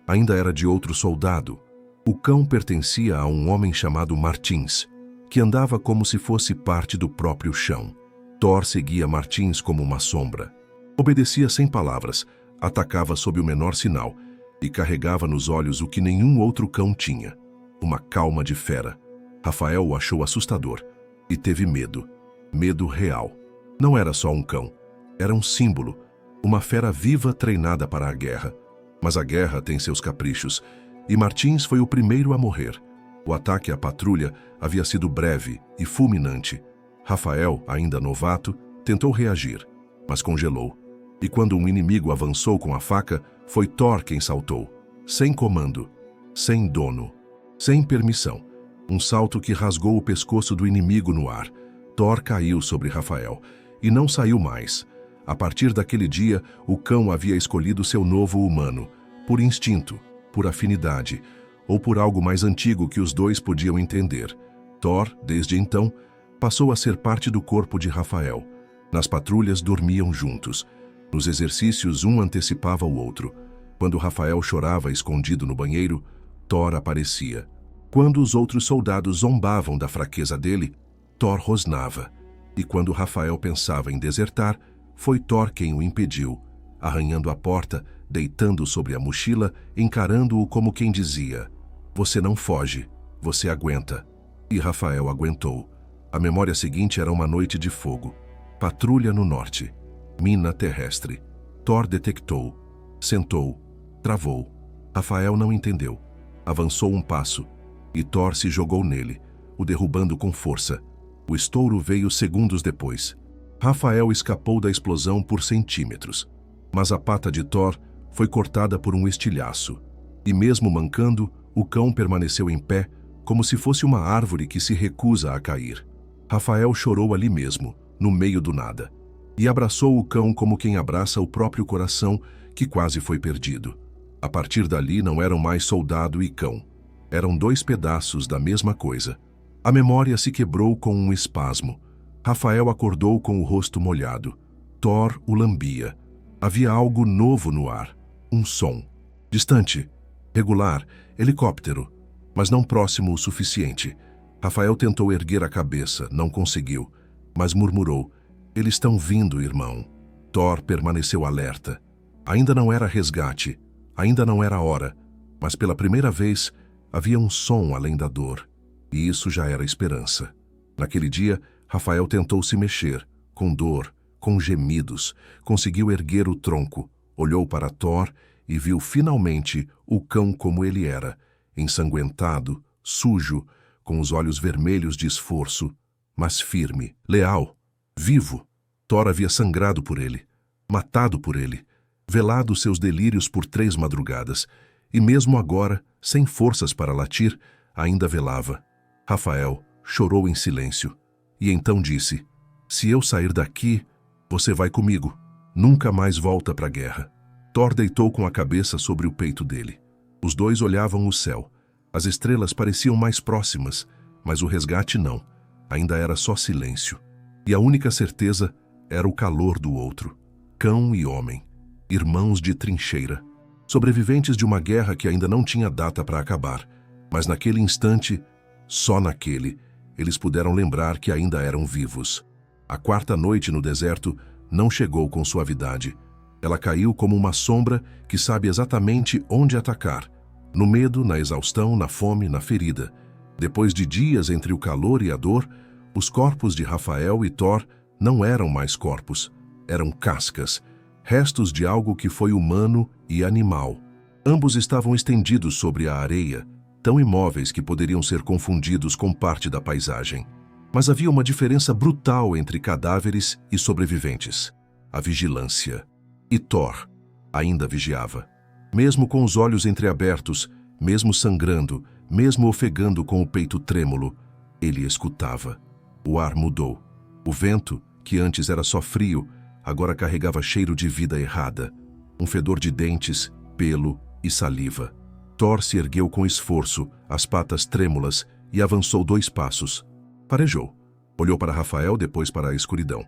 Ainda era de outro soldado. O cão pertencia a um homem chamado Martins, que andava como se fosse parte do próprio chão. Thor seguia Martins como uma sombra. Obedecia sem palavras, atacava sob o menor sinal e carregava nos olhos o que nenhum outro cão tinha: uma calma de fera. Rafael o achou assustador e teve medo. Medo real. Não era só um cão. Era um símbolo, uma fera viva treinada para a guerra. Mas a guerra tem seus caprichos, e Martins foi o primeiro a morrer. O ataque à patrulha havia sido breve e fulminante. Rafael, ainda novato, tentou reagir, mas congelou. E quando um inimigo avançou com a faca, foi Thor quem saltou. Sem comando, sem dono, sem permissão. Um salto que rasgou o pescoço do inimigo no ar. Thor caiu sobre Rafael e não saiu mais. A partir daquele dia, o cão havia escolhido seu novo humano, por instinto, por afinidade, ou por algo mais antigo que os dois podiam entender. Thor, desde então, passou a ser parte do corpo de Rafael. Nas patrulhas dormiam juntos. Nos exercícios, um antecipava o outro. Quando Rafael chorava escondido no banheiro, Thor aparecia. Quando os outros soldados zombavam da fraqueza dele, Thor rosnava. E quando Rafael pensava em desertar, foi Thor quem o impediu, arranhando a porta, deitando sobre a mochila, encarando-o como quem dizia: "Você não foge, você aguenta." E Rafael aguentou. A memória seguinte era uma noite de fogo. Patrulha no norte. Mina terrestre. Thor detectou. Sentou. Travou. Rafael não entendeu. Avançou um passo. E Thor se jogou nele, o derrubando com força. O estouro veio segundos depois. Rafael escapou da explosão por centímetros. Mas a pata de Thor foi cortada por um estilhaço. E mesmo mancando, o cão permaneceu em pé, como se fosse uma árvore que se recusa a cair. Rafael chorou ali mesmo, no meio do nada. E abraçou o cão como quem abraça o próprio coração, que quase foi perdido. A partir dali não eram mais soldado e cão. Eram dois pedaços da mesma coisa. A memória se quebrou com um espasmo. Rafael acordou com o rosto molhado. Thor o lambia. Havia algo novo no ar. Um som. Distante. Regular. Helicóptero. Mas não próximo o suficiente. Rafael tentou erguer a cabeça, não conseguiu, mas murmurou: "Eles estão vindo, irmão." Thor permaneceu alerta. Ainda não era resgate, ainda não era a hora, mas pela primeira vez havia um som além da dor, e isso já era esperança. Naquele dia, Rafael tentou se mexer, com dor, com gemidos, conseguiu erguer o tronco, olhou para Thor e viu finalmente o cão como ele era, ensanguentado, sujo, com os olhos vermelhos de esforço, mas firme, leal, vivo. Thor havia sangrado por ele, matado por ele, velado seus delírios por 3 madrugadas, e mesmo agora, sem forças para latir, ainda velava. Rafael chorou em silêncio, e então disse: "Se eu sair daqui, você vai comigo. Nunca mais volta para a guerra." Thor deitou com a cabeça sobre o peito dele. Os dois olhavam o céu. As estrelas pareciam mais próximas, mas o resgate não. Ainda era só silêncio. E a única certeza era o calor do outro. Cão e homem, irmãos de trincheira, sobreviventes de uma guerra que ainda não tinha data para acabar. Mas naquele instante, só naquele, eles puderam lembrar que ainda eram vivos. A 4ª noite no deserto não chegou com suavidade. Ela caiu como uma sombra que sabe exatamente onde atacar. No medo, na exaustão, na fome, na ferida. Depois de dias entre o calor e a dor, os corpos de Rafael e Thor não eram mais corpos. Eram cascas, restos de algo que foi humano e animal. Ambos estavam estendidos sobre a areia, tão imóveis que poderiam ser confundidos com parte da paisagem. Mas havia uma diferença brutal entre cadáveres e sobreviventes: a vigilância. E Thor ainda vigiava. Mesmo com os olhos entreabertos, mesmo sangrando, mesmo ofegando com o peito trêmulo, ele escutava. O ar mudou. O vento, que antes era só frio, agora carregava cheiro de vida errada. Um fedor de dentes, pelo e saliva. Thor se ergueu com esforço, as patas trêmulas, e avançou 2 passos. Farejou. Olhou para Rafael, depois para a escuridão.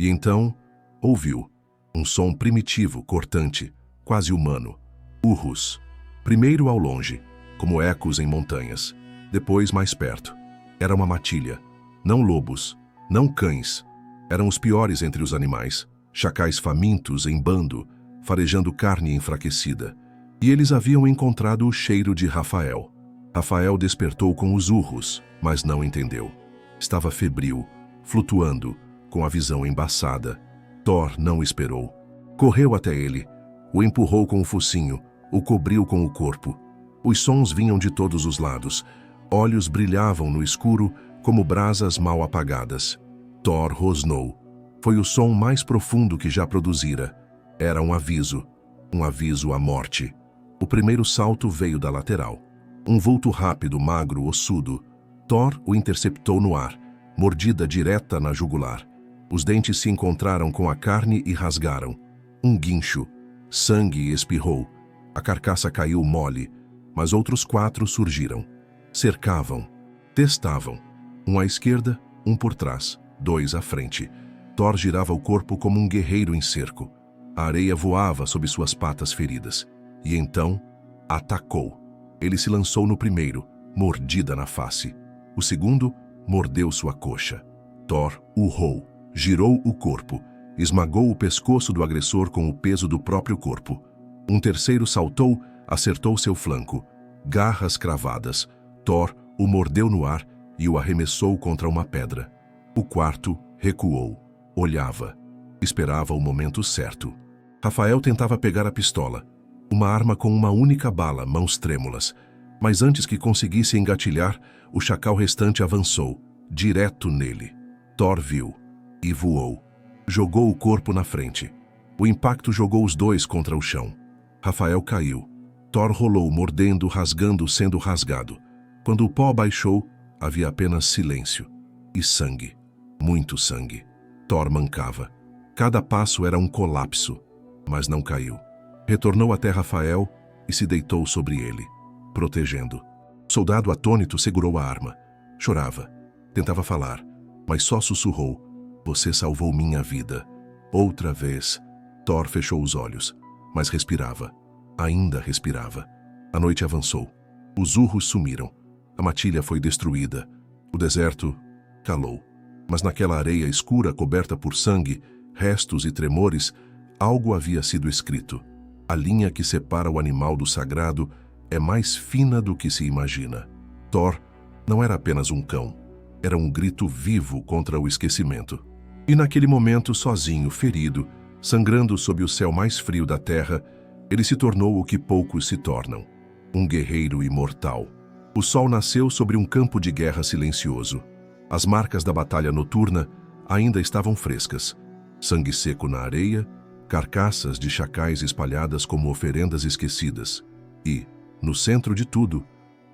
E então, ouviu. Um som primitivo, cortante, quase humano. Urros. Primeiro ao longe, como ecos em montanhas. Depois mais perto. Era uma matilha. Não lobos, não cães. Eram os piores entre os animais. Chacais famintos em bando, farejando carne enfraquecida. E eles haviam encontrado o cheiro de Rafael. Rafael despertou com os urros, mas não entendeu. Estava febril, flutuando, com a visão embaçada. Thor não esperou. Correu até ele, o empurrou com o focinho, o cobriu com o corpo. Os sons vinham de todos os lados. Olhos brilhavam no escuro como brasas mal apagadas. Thor rosnou. Foi o som mais profundo que já produzira. Era um aviso à morte. O primeiro salto veio da lateral. Um vulto rápido, magro, ossudo. Thor o interceptou no ar, mordida direta na jugular. Os dentes se encontraram com a carne e rasgaram. Um guincho. Sangue espirrou. A carcaça caiu mole, mas outros 4 surgiram. Cercavam. Testavam. Um à esquerda, um por trás, 2 à frente. Thor girava o corpo como um guerreiro em cerco. A areia voava sob suas patas feridas. E então, atacou. Ele se lançou no primeiro, mordida na face. O segundo, mordeu sua coxa. Thor urrou. Girou o corpo, esmagou o pescoço do agressor com o peso do próprio corpo. Um terceiro saltou, acertou seu flanco. Garras cravadas. Thor o mordeu no ar e o arremessou contra uma pedra. O quarto recuou. Olhava. Esperava o momento certo. Rafael tentava pegar a pistola. Uma arma com uma única bala, mãos trêmulas. Mas antes que conseguisse engatilhar, o chacal restante avançou, direto nele. Thor viu. E voou. Jogou o corpo na frente. O impacto jogou os 2 contra o chão. Rafael caiu. Thor rolou, mordendo, rasgando, sendo rasgado. Quando o pó baixou, havia apenas silêncio. E sangue. Muito sangue. Thor mancava. Cada passo era um colapso, mas não caiu. Retornou até Rafael e se deitou sobre ele, protegendo. O soldado atônito segurou a arma. Chorava. Tentava falar, mas só sussurrou: "Você salvou minha vida." Outra vez. Thor fechou os olhos, mas respirava. Ainda respirava. A noite avançou. Os urros sumiram. A matilha foi destruída. O deserto calou. Mas naquela areia escura coberta por sangue, restos e tremores, algo havia sido escrito. A linha que separa o animal do sagrado é mais fina do que se imagina. Thor não era apenas um cão. Era um grito vivo contra o esquecimento. E naquele momento, sozinho, ferido, sangrando sob o céu mais frio da terra, ele se tornou o que poucos se tornam: um guerreiro imortal. O sol nasceu sobre um campo de guerra silencioso. As marcas da batalha noturna ainda estavam frescas. Sangue seco na areia, carcaças de chacais espalhadas como oferendas esquecidas. E, no centro de tudo,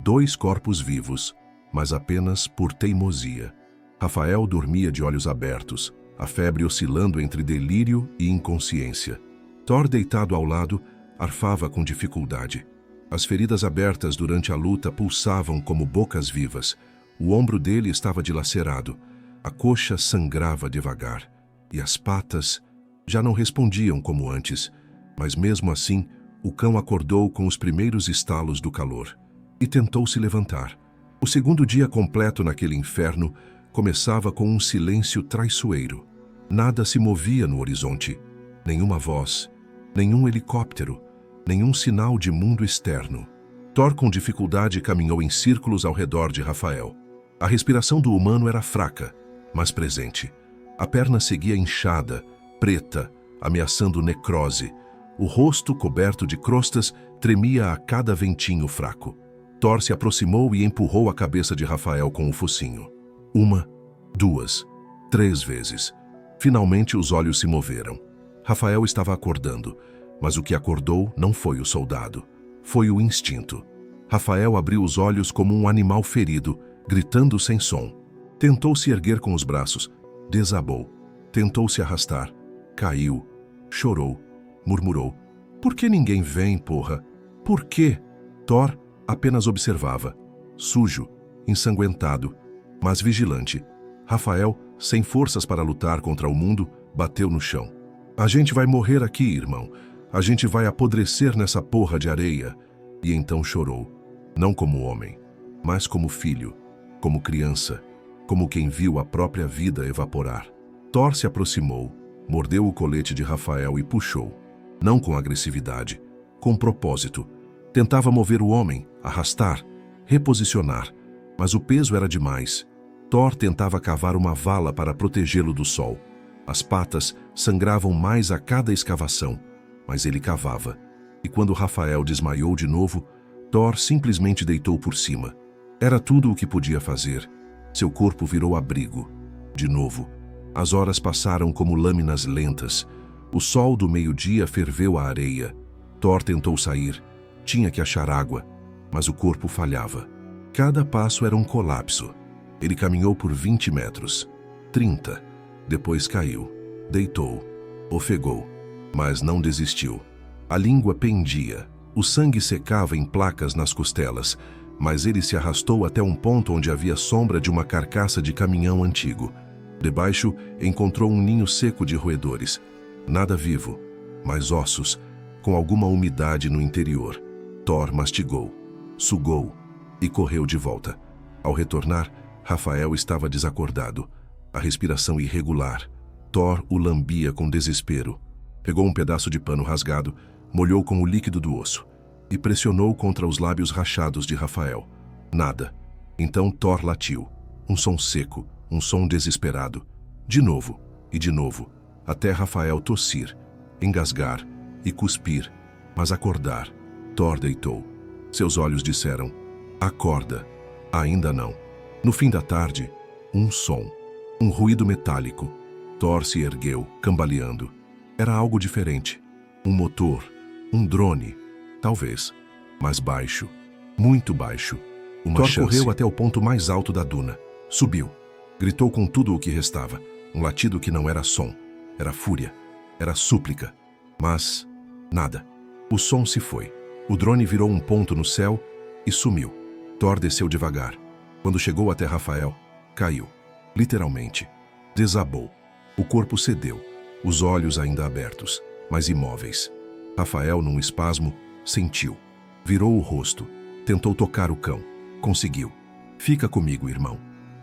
2 corpos vivos, mas apenas por teimosia. Rafael dormia de olhos abertos, a febre oscilando entre delírio e inconsciência. Thor, deitado ao lado, arfava com dificuldade. As feridas abertas durante a luta pulsavam como bocas vivas. O ombro dele estava dilacerado. A coxa sangrava devagar. E as patas já não respondiam como antes. Mas mesmo assim, o cão acordou com os primeiros estalos do calor. E tentou se levantar. O segundo dia completo naquele inferno começava com um silêncio traiçoeiro. Nada se movia no horizonte. Nenhuma voz, nenhum helicóptero, nenhum sinal de mundo externo. Thor com dificuldade caminhou em círculos ao redor de Rafael. A respiração do humano era fraca, mas presente. A perna seguia inchada, preta, ameaçando necrose. O rosto, coberto de crostas, tremia a cada ventinho fraco. Thor se aproximou e empurrou a cabeça de Rafael com o focinho. 1, 2, 3 vezes. Finalmente os olhos se moveram. Rafael estava acordando, mas o que acordou não foi o soldado. Foi o instinto. Rafael abriu os olhos como um animal ferido, gritando sem som. Tentou se erguer com os braços. Desabou. Tentou se arrastar. Caiu. Chorou. Murmurou. Por que ninguém vem, porra? Por quê? Thor apenas observava. Sujo, ensanguentado, mas vigilante. Rafael, sem forças para lutar contra o mundo, bateu no chão. A gente vai morrer aqui, irmão. A gente vai apodrecer nessa porra de areia. E então chorou. Não como homem, mas como filho, como criança, como quem viu a própria vida evaporar. Thor se aproximou, mordeu o colete de Rafael e puxou. Não com agressividade, com propósito. Tentava mover o homem, arrastar, reposicionar, mas o peso era demais. Thor tentava cavar uma vala para protegê-lo do sol. As patas sangravam mais a cada escavação, mas ele cavava. E quando Rafael desmaiou de novo, Thor simplesmente deitou por cima. Era tudo o que podia fazer. Seu corpo virou abrigo. De novo. As horas passaram como lâminas lentas. O sol do meio-dia ferveu a areia. Thor tentou sair. Tinha que achar água, mas o corpo falhava. Cada passo era um colapso. Ele caminhou por 20 metros, 30. Depois caiu, deitou, ofegou, mas não desistiu. A língua pendia, o sangue secava em placas nas costelas, mas ele se arrastou até um ponto onde havia sombra de uma carcaça de caminhão antigo. Debaixo, encontrou um ninho seco de roedores. Nada vivo, mas ossos, com alguma umidade no interior. Thor mastigou, sugou e correu de volta. Ao retornar, Rafael estava desacordado, a respiração irregular. Thor o lambia com desespero. Pegou um pedaço de pano rasgado, molhou com o líquido do osso e pressionou contra os lábios rachados de Rafael. Nada. Então Thor latiu. Um som seco, um som desesperado. De novo, e de novo, até Rafael tossir, engasgar e cuspir, mas acordar. Thor deitou. Seus olhos disseram: acorda. Ainda não. No fim da tarde, um som. Um ruído metálico. Thor se ergueu, cambaleando. Era algo diferente. Um motor. Um drone. Talvez. Mas baixo. Muito baixo. Thor correu até o ponto mais alto da duna. Subiu. Gritou com tudo o que restava. Um latido que não era som. Era fúria. Era súplica. Mas nada. O som se foi. O drone virou um ponto no céu e sumiu. Thor desceu devagar. Quando chegou até Rafael, caiu. Literalmente. Desabou. O corpo cedeu. Os olhos ainda abertos, mas imóveis. Rafael, num espasmo, sentiu. Virou o rosto. Tentou tocar o cão. Conseguiu. Fica comigo, irmão.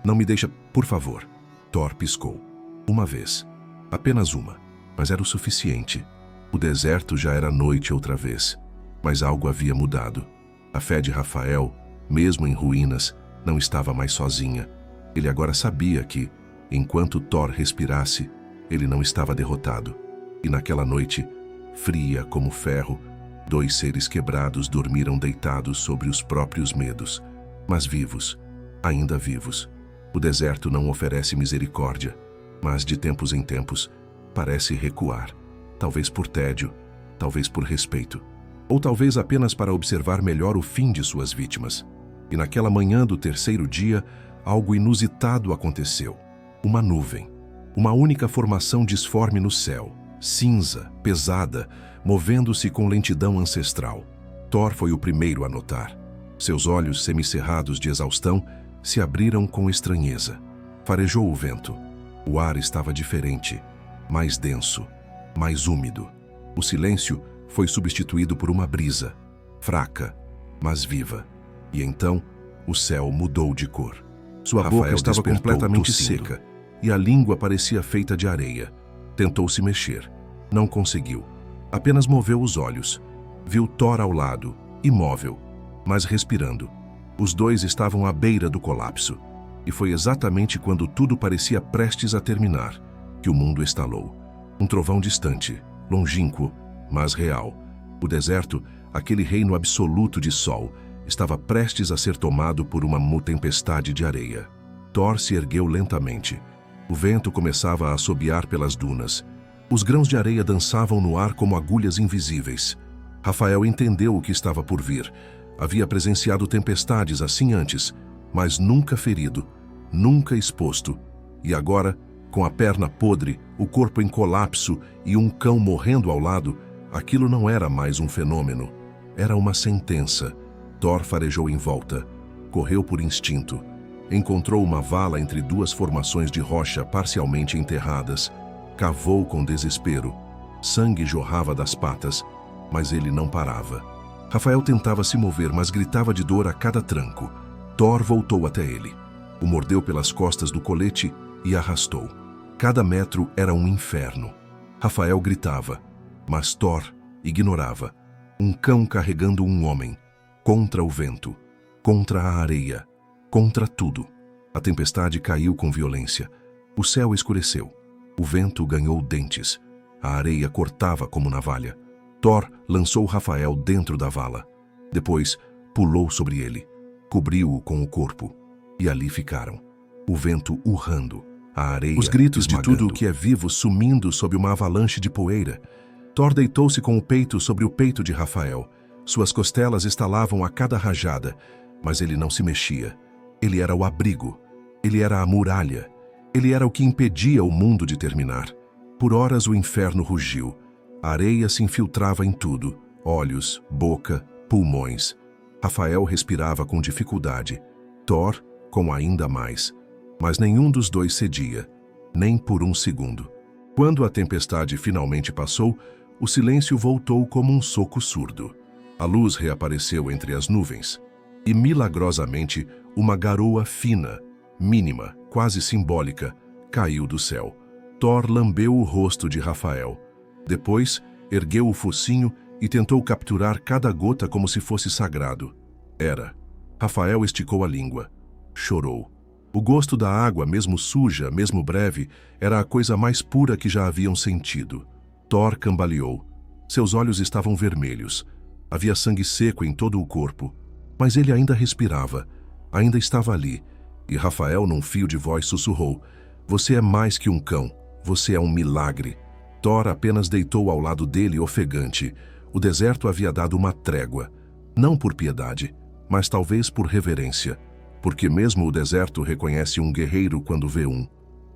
Não me deixa, por favor. Thor piscou. Uma vez. Apenas uma. Mas era o suficiente. O deserto já era noite outra vez. Mas algo havia mudado. A fé de Rafael, mesmo em ruínas, não estava mais sozinha. Ele agora sabia que, enquanto Thor respirasse, ele não estava derrotado. E naquela noite, fria como ferro, 2 seres quebrados dormiram deitados sobre os próprios medos, mas vivos, ainda vivos. O deserto não oferece misericórdia, mas de tempos em tempos parece recuar, talvez por tédio, talvez por respeito, ou talvez apenas para observar melhor o fim de suas vítimas. E naquela manhã do 3º dia, algo inusitado aconteceu. Uma nuvem, uma única formação disforme no céu, cinza, pesada, movendo-se com lentidão ancestral. Thor foi o primeiro a notar. Seus olhos semicerrados de exaustão se abriram com estranheza. Farejou o vento. O ar estava diferente, mais denso, mais úmido. O silêncio foi substituído por uma brisa, fraca, mas viva. E então, o céu mudou de cor. Sua boca estava completamente seca e a língua parecia feita de areia. Tentou se mexer. Não conseguiu. Apenas moveu os olhos. Viu Thor ao lado, imóvel, mas respirando. Os dois estavam à beira do colapso. E foi exatamente quando tudo parecia prestes a terminar que o mundo estalou. Um trovão distante, longínquo, mas real. O deserto, aquele reino absoluto de sol, estava prestes a ser tomado por uma tempestade de areia. Thor se ergueu lentamente. O vento começava a assobiar pelas dunas. Os grãos de areia dançavam no ar como agulhas invisíveis. Rafael entendeu o que estava por vir. Havia presenciado tempestades assim antes, mas nunca ferido, nunca exposto. E agora, com a perna podre, o corpo em colapso e um cão morrendo ao lado, aquilo não era mais um fenômeno. Era uma sentença. Thor farejou em volta. Correu por instinto. Encontrou uma vala entre 2 formações de rocha parcialmente enterradas. Cavou com desespero. Sangue jorrava das patas, mas ele não parava. Rafael tentava se mover, mas gritava de dor a cada tranco. Thor voltou até ele. O mordeu pelas costas do colete e arrastou. Cada metro era um inferno. Rafael gritava, mas Thor ignorava. Um cão carregando um homem. Contra o vento. Contra a areia. Contra tudo. A tempestade caiu com violência. O céu escureceu. O vento ganhou dentes. A areia cortava como navalha. Thor lançou Rafael dentro da vala. Depois, pulou sobre ele. Cobriu-o com o corpo. E ali ficaram. O vento urrando. A areia os gritos esmagando. De tudo o que é vivo sumindo sob uma avalanche de poeira. Thor deitou-se com o peito sobre o peito de Rafael. Suas costelas estalavam a cada rajada, mas ele não se mexia. Ele era o abrigo. Ele era a muralha. Ele era o que impedia o mundo de terminar. Por horas o inferno rugiu. A areia se infiltrava em tudo. Olhos, boca, pulmões. Rafael respirava com dificuldade. Thor, com ainda mais. Mas nenhum dos dois cedia, nem por um segundo. Quando a tempestade finalmente passou, o silêncio voltou como um soco surdo. A luz reapareceu entre as nuvens. E, milagrosamente, uma garoa fina, mínima, quase simbólica, caiu do céu. Thor lambeu o rosto de Rafael. Depois, ergueu o focinho e tentou capturar cada gota como se fosse sagrado. Era. Rafael esticou a língua. Chorou. O gosto da água, mesmo suja, mesmo breve, era a coisa mais pura que já haviam sentido. Thor cambaleou. Seus olhos estavam vermelhos. Havia sangue seco em todo o corpo. Mas ele ainda respirava. Ainda estava ali. E Rafael, num fio de voz, sussurrou: "Você é mais que um cão. Você é um milagre." Thor apenas deitou ao lado dele ofegante. O deserto havia dado uma trégua. Não por piedade, mas talvez por reverência. Porque mesmo o deserto reconhece um guerreiro quando vê um.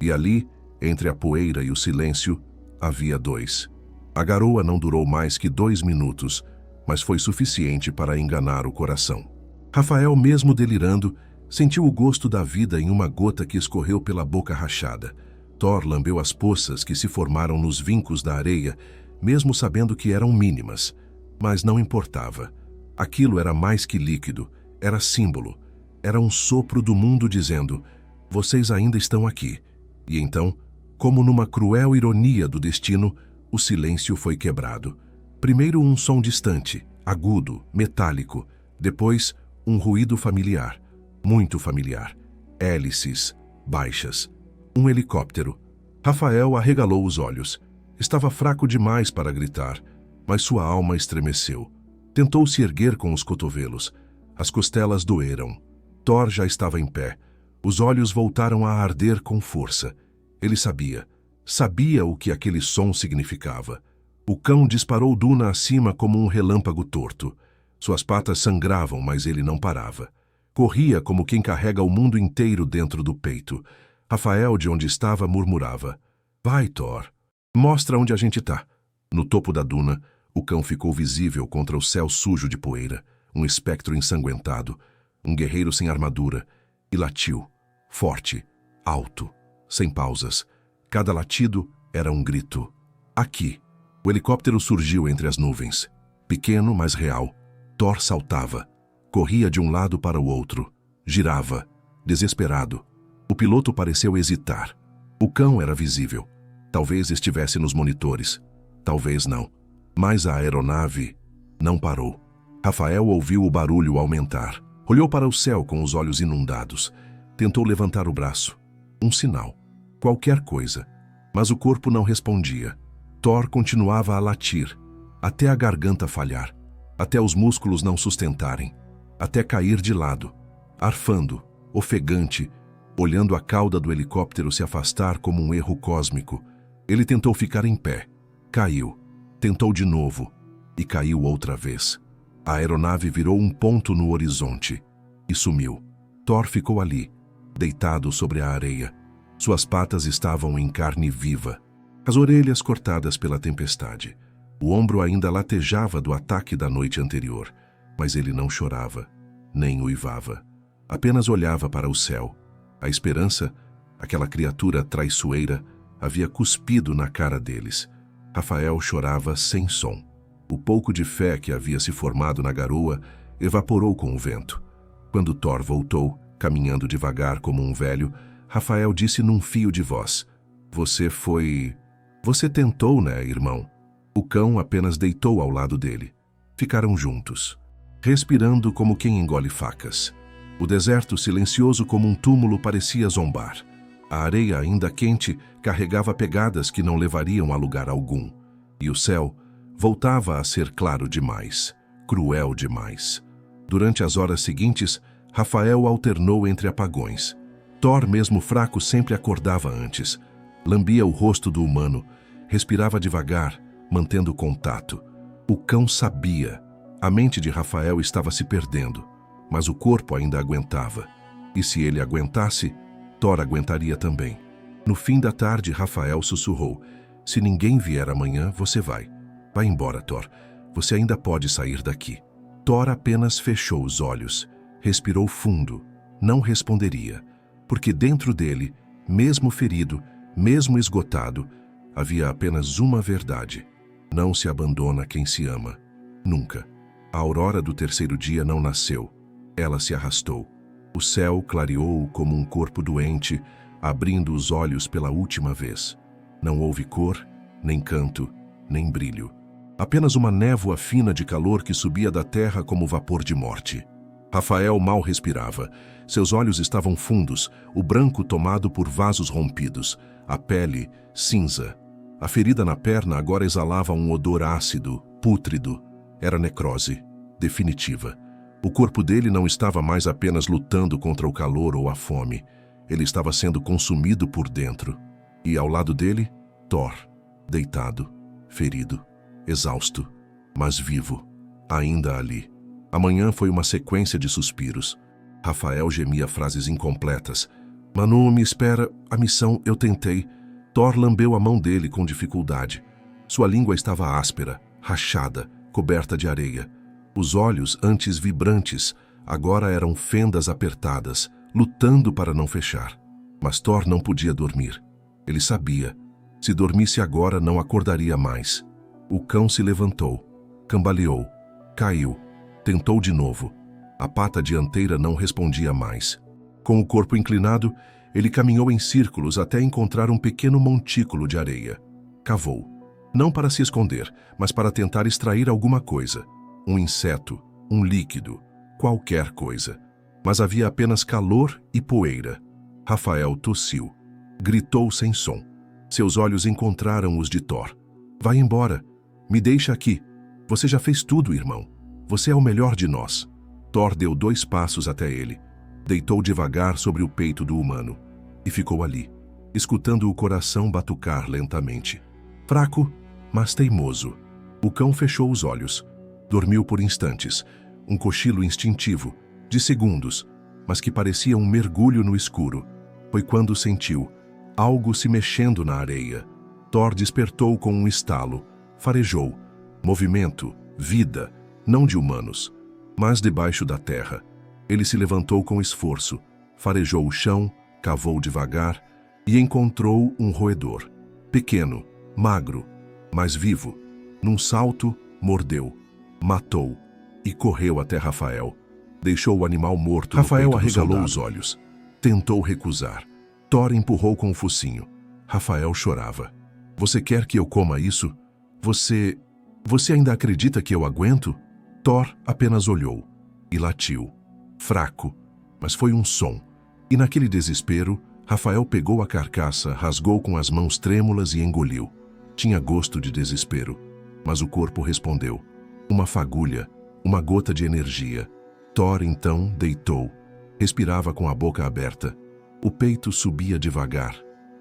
E ali, entre a poeira e o silêncio, havia 2. A garoa não durou mais que 2 minutos, mas foi suficiente para enganar o coração. Rafael, mesmo delirando, sentiu o gosto da vida em uma gota que escorreu pela boca rachada. Thor lambeu as poças que se formaram nos vincos da areia, mesmo sabendo que eram mínimas. Mas não importava. Aquilo era mais que líquido, era símbolo. Era um sopro do mundo dizendo: Vocês ainda estão aqui. E então, como numa cruel ironia do destino, o silêncio foi quebrado. Primeiro um som distante, agudo, metálico. Depois, um ruído familiar, muito familiar. Hélices, baixas. Um helicóptero. Rafael arregalou os olhos. Estava fraco demais para gritar, mas sua alma estremeceu. Tentou se erguer com os cotovelos. As costelas doeram. Thor já estava em pé. Os olhos voltaram a arder com força. Ele sabia o que aquele som significava. O cão disparou duna acima como um relâmpago torto. Suas patas sangravam, mas ele não parava. Corria como quem carrega o mundo inteiro dentro do peito. Rafael, de onde estava, murmurava: "Vai, Thor. Mostra onde a gente tá." No topo da duna, o cão ficou visível contra o céu sujo de poeira, um espectro ensanguentado, um guerreiro sem armadura, e latiu, forte, alto, sem pausas. Cada latido era um grito. Aqui. O helicóptero surgiu entre as nuvens. Pequeno, mas real. Thor saltava. Corria de um lado para o outro. Girava, desesperado. O piloto pareceu hesitar. O cão era visível. Talvez estivesse nos monitores. Talvez não. Mas a aeronave não parou. Rafael ouviu o barulho aumentar. Olhou para o céu com os olhos inundados. Tentou levantar o braço. Um sinal. Qualquer coisa. Mas o corpo não respondia. Thor continuava a latir, até a garganta falhar, até os músculos não sustentarem, até cair de lado, arfando, ofegante, olhando a cauda do helicóptero se afastar como um erro cósmico. Ele tentou ficar em pé. Caiu. Tentou de novo. E caiu outra vez. A aeronave virou um ponto no horizonte e sumiu. Thor ficou ali, deitado sobre a areia. Suas patas estavam em carne viva, as orelhas cortadas pela tempestade. O ombro ainda latejava do ataque da noite anterior, mas ele não chorava, nem uivava. Apenas olhava para o céu. A esperança, aquela criatura traiçoeira, havia cuspido na cara deles. Rafael chorava sem som. O pouco de fé que havia se formado na garoa evaporou com o vento. Quando Thor voltou, caminhando devagar como um velho, Rafael disse num fio de voz: Você tentou, né, irmão?" O cão apenas deitou ao lado dele. Ficaram juntos, respirando como quem engole facas. O deserto, silencioso como um túmulo, parecia zombar. A areia, ainda quente, carregava pegadas que não levariam a lugar algum. E o céu voltava a ser claro demais, cruel demais. Durante as horas seguintes, Rafael alternou entre apagões. Thor, mesmo fraco, sempre acordava antes. Lambia o rosto do humano, respirava devagar, mantendo contato. O cão sabia. A mente de Rafael estava se perdendo, mas o corpo ainda aguentava. E se ele aguentasse, Thor aguentaria também. No fim da tarde, Rafael sussurrou: "Se ninguém vier amanhã, você vai. Vai embora, Thor. Você ainda pode sair daqui." Thor apenas fechou os olhos, respirou fundo. Não responderia, porque dentro dele, mesmo ferido, mesmo esgotado, havia apenas uma verdade: não se abandona quem se ama. Nunca. A aurora do terceiro dia não nasceu. Ela se arrastou. O céu clareou como um corpo doente, abrindo os olhos pela última vez. Não houve cor, nem canto, nem brilho. Apenas uma névoa fina de calor que subia da terra como vapor de morte. Rafael mal respirava. Seus olhos estavam fundos, o branco tomado por vasos rompidos, a pele cinza. A ferida na perna agora exalava um odor ácido, pútrido. Era necrose, definitiva. O corpo dele não estava mais apenas lutando contra o calor ou a fome. Ele estava sendo consumido por dentro. E ao lado dele, Thor, deitado, ferido, exausto, mas vivo, ainda ali. Amanhã foi uma sequência de suspiros. Rafael gemia frases incompletas. "Manu, me espera, a missão eu tentei." Thor lambeu a mão dele com dificuldade. Sua língua estava áspera, rachada, coberta de areia. Os olhos, antes vibrantes, agora eram fendas apertadas, lutando para não fechar. Mas Thor não podia dormir. Ele sabia. Se dormisse agora, não acordaria mais. O cão se levantou, cambaleou, caiu, tentou de novo. A pata dianteira não respondia mais. Com o corpo inclinado, ele caminhou em círculos até encontrar um pequeno montículo de areia. Cavou. Não para se esconder, mas para tentar extrair alguma coisa. Um inseto, um líquido, qualquer coisa. Mas havia apenas calor e poeira. Rafael tossiu. Gritou sem som. Seus olhos encontraram os de Thor. Vai embora. Me deixa aqui. Você já fez tudo, irmão. Você é o melhor de nós. Thor deu 2 passos até ele. Deitou devagar sobre o peito do humano. E ficou ali, escutando o coração batucar lentamente. Fraco, mas teimoso. O cão fechou os olhos. Dormiu por instantes. Um cochilo instintivo, de segundos, mas que parecia um mergulho no escuro. Foi quando sentiu algo se mexendo na areia. Thor despertou com um estalo. Farejou. Movimento, vida, não de humanos, mas debaixo da terra. Ele se levantou com esforço, farejou o chão, cavou devagar e encontrou um roedor. Pequeno, magro, mas vivo. Num salto, mordeu, matou e correu até Rafael. Deixou o animal morto. Rafael arregalou os olhos. Tentou recusar. Thor empurrou com o focinho. Rafael chorava. Você quer que eu coma isso? Você ainda acredita que eu aguento? Thor apenas olhou e latiu. Fraco, mas foi um som. E naquele desespero, Rafael pegou a carcaça, rasgou com as mãos trêmulas e engoliu. Tinha gosto de desespero, mas o corpo respondeu. Uma fagulha, uma gota de energia. Thor então deitou. Respirava com a boca aberta. O peito subia devagar.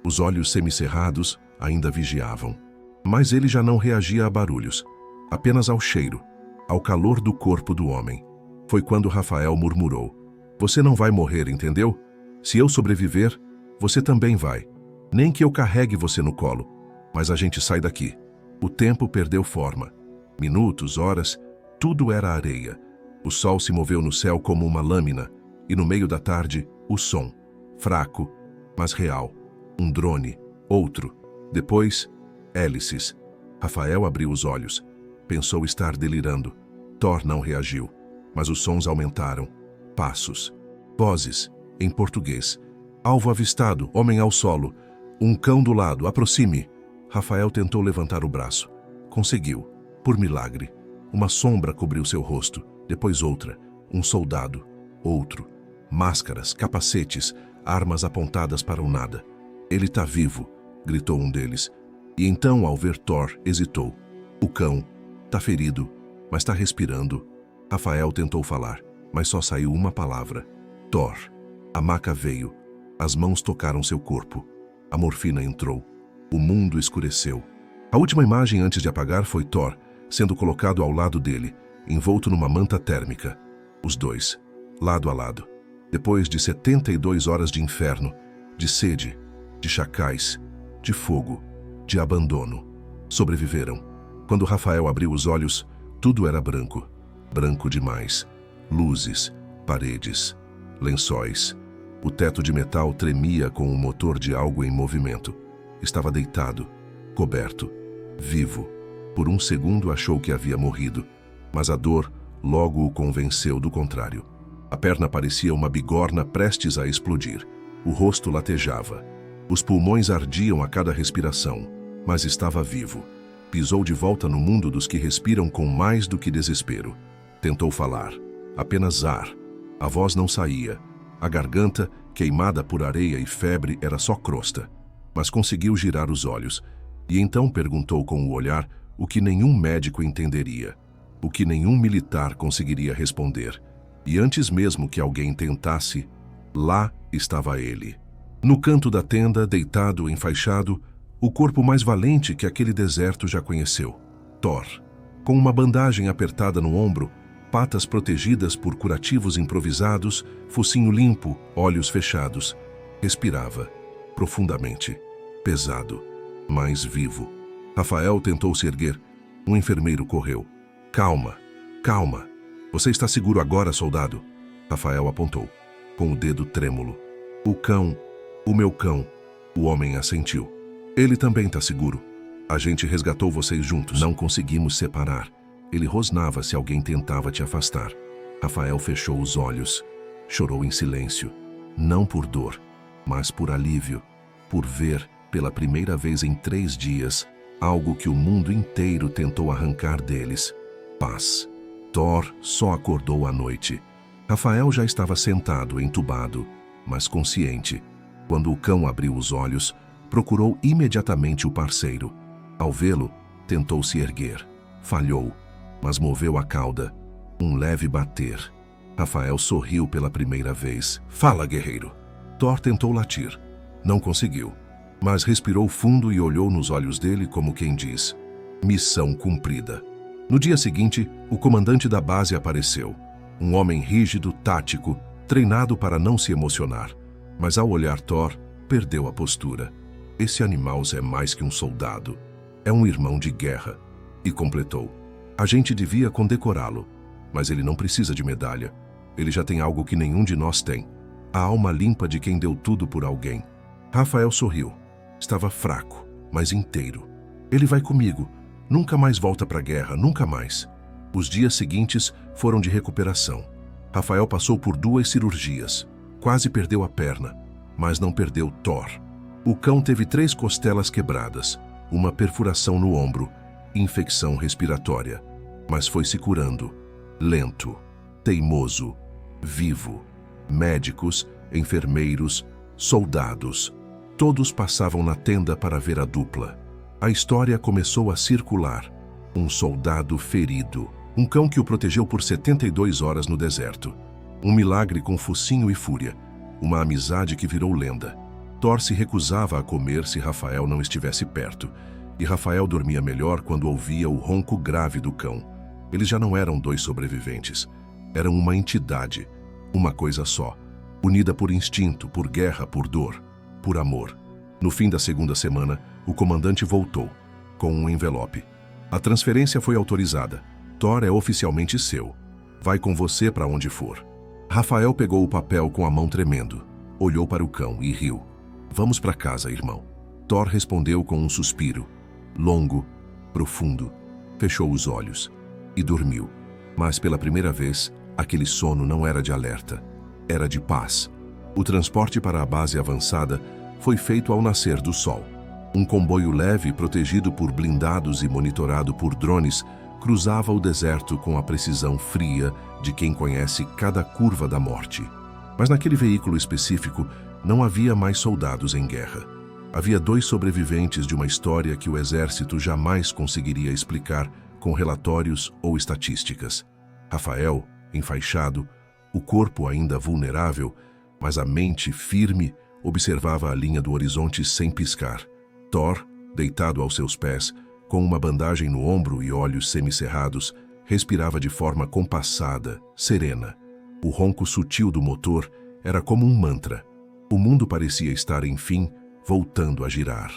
Os olhos semicerrados ainda vigiavam. Mas ele já não reagia a barulhos, apenas ao cheiro, ao calor do corpo do homem. Foi quando Rafael murmurou. Você não vai morrer, entendeu? Se eu sobreviver, você também vai. Nem que eu carregue você no colo. Mas a gente sai daqui. O tempo perdeu forma. Minutos, horas, tudo era areia. O sol se moveu no céu como uma lâmina, e no meio da tarde, o som. Fraco, mas real. Um drone, outro. Depois, hélices. Rafael abriu os olhos. Pensou estar delirando. Thor não reagiu, mas os sons aumentaram. Passos. Vozes, em português. Alvo avistado, homem ao solo. Um cão do lado, aproxime. Rafael tentou levantar o braço. Conseguiu, por milagre. Uma sombra cobriu seu rosto, depois outra. Um soldado, outro. Máscaras, capacetes, armas apontadas para o nada. Ele tá vivo, gritou um deles. E então, ao ver Thor, hesitou. O cão tá ferido, mas tá respirando. Rafael tentou falar, mas só saiu uma palavra. Thor. A maca veio. As mãos tocaram seu corpo. A morfina entrou. O mundo escureceu. A última imagem antes de apagar foi Thor, sendo colocado ao lado dele, envolto numa manta térmica. Os dois, lado a lado. Depois de 72 horas de inferno, de sede, de chacais, de fogo, de abandono, sobreviveram. Quando Rafael abriu os olhos, tudo era branco. Branco demais. Luzes, paredes, lençóis. O teto de metal tremia com o motor de algo em movimento. Estava deitado, coberto, vivo. Por um segundo achou que havia morrido, mas a dor logo o convenceu do contrário. A perna parecia uma bigorna prestes a explodir. O rosto latejava. Os pulmões ardiam a cada respiração, mas estava vivo. Pisou de volta no mundo dos que respiram com mais do que desespero. Tentou falar. Apenas ar. A voz não saía. A garganta, queimada por areia e febre, era só crosta. Mas conseguiu girar os olhos. E então perguntou com o olhar o que nenhum médico entenderia. O que nenhum militar conseguiria responder. E antes mesmo que alguém tentasse, lá estava ele. No canto da tenda, deitado, enfaixado, o corpo mais valente que aquele deserto já conheceu. Thor. Com uma bandagem apertada no ombro, patas protegidas por curativos improvisados, focinho limpo, olhos fechados. Respirava, profundamente, pesado, mas vivo. Rafael tentou se erguer. Um enfermeiro correu. Calma, calma. Você está seguro agora, soldado? Rafael apontou, com o dedo trêmulo. O cão, o meu cão. O homem assentiu. Ele também está seguro. A gente resgatou vocês juntos. Não conseguimos separar. Ele rosnava se alguém tentava te afastar. Rafael fechou os olhos. Chorou em silêncio. Não por dor, mas por alívio, por ver, pela primeira vez em 3 dias, algo que o mundo inteiro tentou arrancar deles: paz. Thor só acordou à noite. Rafael já estava sentado, entubado, mas consciente. Quando o cão abriu os olhos, procurou imediatamente o parceiro. Ao vê-lo, tentou se erguer. Falhou, mas moveu a cauda. Um leve bater. Rafael sorriu pela primeira vez. Fala, guerreiro. Thor tentou latir. Não conseguiu, mas respirou fundo e olhou nos olhos dele como quem diz: missão cumprida. No dia seguinte, o comandante da base apareceu. Um homem rígido, tático, treinado para não se emocionar. Mas ao olhar Thor, perdeu a postura. Esse animal é mais que um soldado. É um irmão de guerra. E completou: a gente devia condecorá-lo, mas ele não precisa de medalha. Ele já tem algo que nenhum de nós tem: a alma limpa de quem deu tudo por alguém. Rafael sorriu. Estava fraco, mas inteiro. Ele vai comigo. Nunca mais volta para a guerra, nunca mais. Os dias seguintes foram de recuperação. Rafael passou por 2 cirurgias. Quase perdeu a perna, mas não perdeu Thor. O cão teve 3 costelas quebradas, uma perfuração no ombro, infecção respiratória. Mas foi se curando. Lento, teimoso, vivo. Médicos, enfermeiros, soldados. Todos passavam na tenda para ver a dupla. A história começou a circular. Um soldado ferido. Um cão que o protegeu por 72 horas no deserto. Um milagre com focinho e fúria. Uma amizade que virou lenda. Thor se recusava a comer se Rafael não estivesse perto. E Rafael dormia melhor quando ouvia o ronco grave do cão. Eles já não eram 2 sobreviventes. Eram uma entidade. Uma coisa só. Unida por instinto, por guerra, por dor, por amor. No fim da 2ª semana, o comandante voltou, com um envelope. A transferência foi autorizada. Thor é oficialmente seu. Vai com você para onde for. Rafael pegou o papel com a mão tremendo. Olhou para o cão e riu. Vamos para casa, irmão. Thor respondeu com um suspiro. Longo, profundo. Fechou os olhos e dormiu. Mas pela primeira vez, aquele sono não era de alerta. Era de paz. O transporte para a base avançada foi feito ao nascer do sol. Um comboio leve, protegido por blindados e monitorado por drones, cruzava o deserto com a precisão fria de quem conhece cada curva da morte. Mas naquele veículo específico não havia mais soldados em guerra. Havia 2 sobreviventes de uma história que o exército jamais conseguiria explicar com relatórios ou estatísticas. Rafael, enfaixado, o corpo ainda vulnerável, mas a mente firme, observava a linha do horizonte sem piscar. Thor, deitado aos seus pés, com uma bandagem no ombro e olhos semicerrados, respirava de forma compassada, serena. O ronco sutil do motor era como um mantra. O mundo parecia estar, enfim, voltando a girar.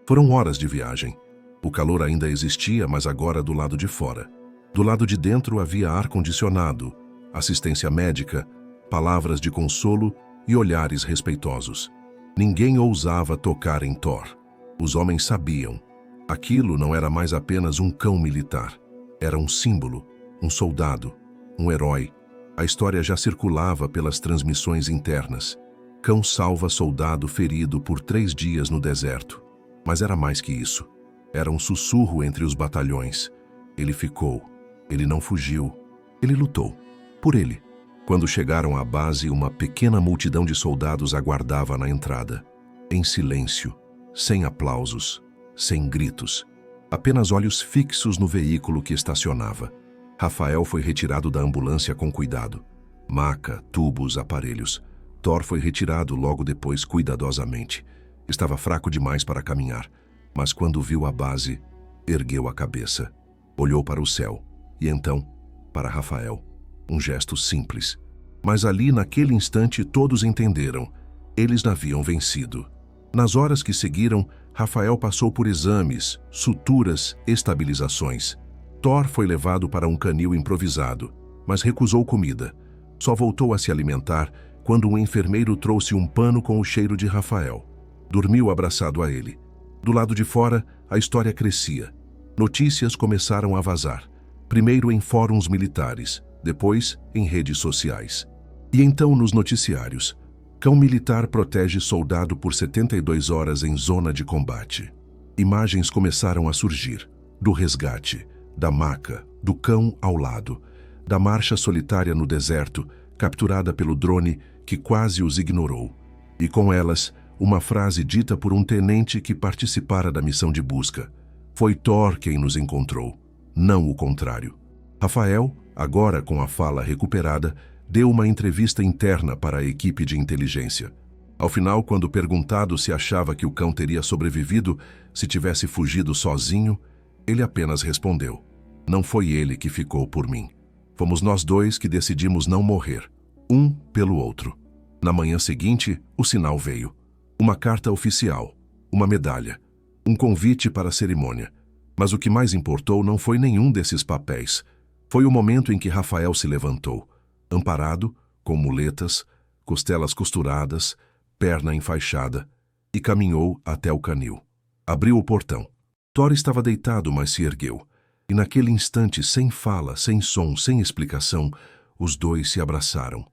Foram horas de viagem. O calor ainda existia, mas agora do lado de fora. Do lado de dentro havia ar-condicionado, assistência médica, palavras de consolo e olhares respeitosos. Ninguém ousava tocar em Thor. Os homens sabiam. Aquilo não era mais apenas um cão militar. Era um símbolo, um soldado, um herói. A história já circulava pelas transmissões internas. Cão salva soldado ferido por 3 dias no deserto. Mas era mais que isso. Era um sussurro entre os batalhões. Ele ficou. Ele não fugiu. Ele lutou. Por ele. Quando chegaram à base, uma pequena multidão de soldados aguardava na entrada. Em silêncio, sem aplausos, sem gritos. Apenas olhos fixos no veículo que estacionava. Rafael foi retirado da ambulância com cuidado. Maca, tubos, aparelhos. Thor foi retirado logo depois cuidadosamente. Estava fraco demais para caminhar, mas quando viu a base, ergueu a cabeça. Olhou para o céu e então, para Rafael. Um gesto simples. Mas ali, naquele instante, todos entenderam. Eles haviam vencido. Nas horas que seguiram, Rafael passou por exames, suturas, estabilizações. Thor foi levado para um canil improvisado, mas recusou comida. Só voltou a se alimentar quando um enfermeiro trouxe um pano com o cheiro de Rafael. Dormiu abraçado a ele. Do lado de fora, a história crescia. Notícias começaram a vazar. Primeiro em fóruns militares, depois em redes sociais. E então nos noticiários. Cão militar protege soldado por 72 horas em zona de combate. Imagens começaram a surgir. Do resgate, da maca, do cão ao lado, da marcha solitária no deserto, capturada pelo drone que quase os ignorou. E com elas, uma frase dita por um tenente que participara da missão de busca. Foi Thor quem nos encontrou, não o contrário. Rafael, agora com a fala recuperada, deu uma entrevista interna para a equipe de inteligência. Ao final, quando perguntado se achava que o cão teria sobrevivido se tivesse fugido sozinho, ele apenas respondeu: "Não foi ele que ficou por mim. Fomos nós dois que decidimos não morrer, um pelo outro." Na manhã seguinte, o sinal veio. Uma carta oficial, uma medalha, um convite para a cerimônia. Mas o que mais importou não foi nenhum desses papéis. Foi o momento em que Rafael se levantou, amparado, com muletas, costelas costuradas, perna enfaixada, e caminhou até o canil. Abriu o portão. Thor estava deitado, mas se ergueu. E naquele instante, sem fala, sem som, sem explicação, os dois se abraçaram.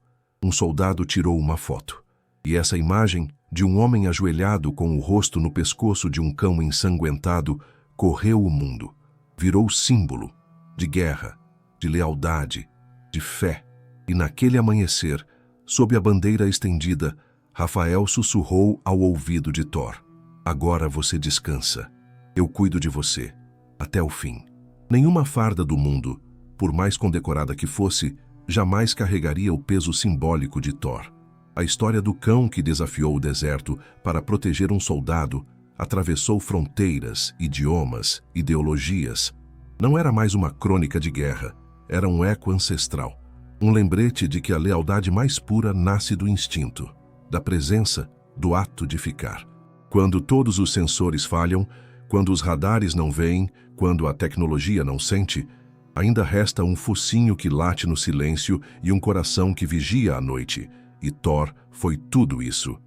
Um soldado tirou uma foto. E essa imagem, de um homem ajoelhado com o rosto no pescoço de um cão ensanguentado, correu o mundo. Virou símbolo de guerra, de lealdade, de fé. E naquele amanhecer, sob a bandeira estendida, Rafael sussurrou ao ouvido de Thor: "Agora você descansa. Eu cuido de você, até o fim." Nenhuma farda do mundo, por mais condecorada que fosse, jamais carregaria o peso simbólico de Thor. A história do cão que desafiou o deserto para proteger um soldado atravessou fronteiras, idiomas, ideologias. Não era mais uma crônica de guerra, era um eco ancestral. Um lembrete de que a lealdade mais pura nasce do instinto, da presença, do ato de ficar. Quando todos os sensores falham, quando os radares não veem, quando a tecnologia não sente, ainda resta um focinho que late no silêncio e um coração que vigia à noite. E Thor foi tudo isso.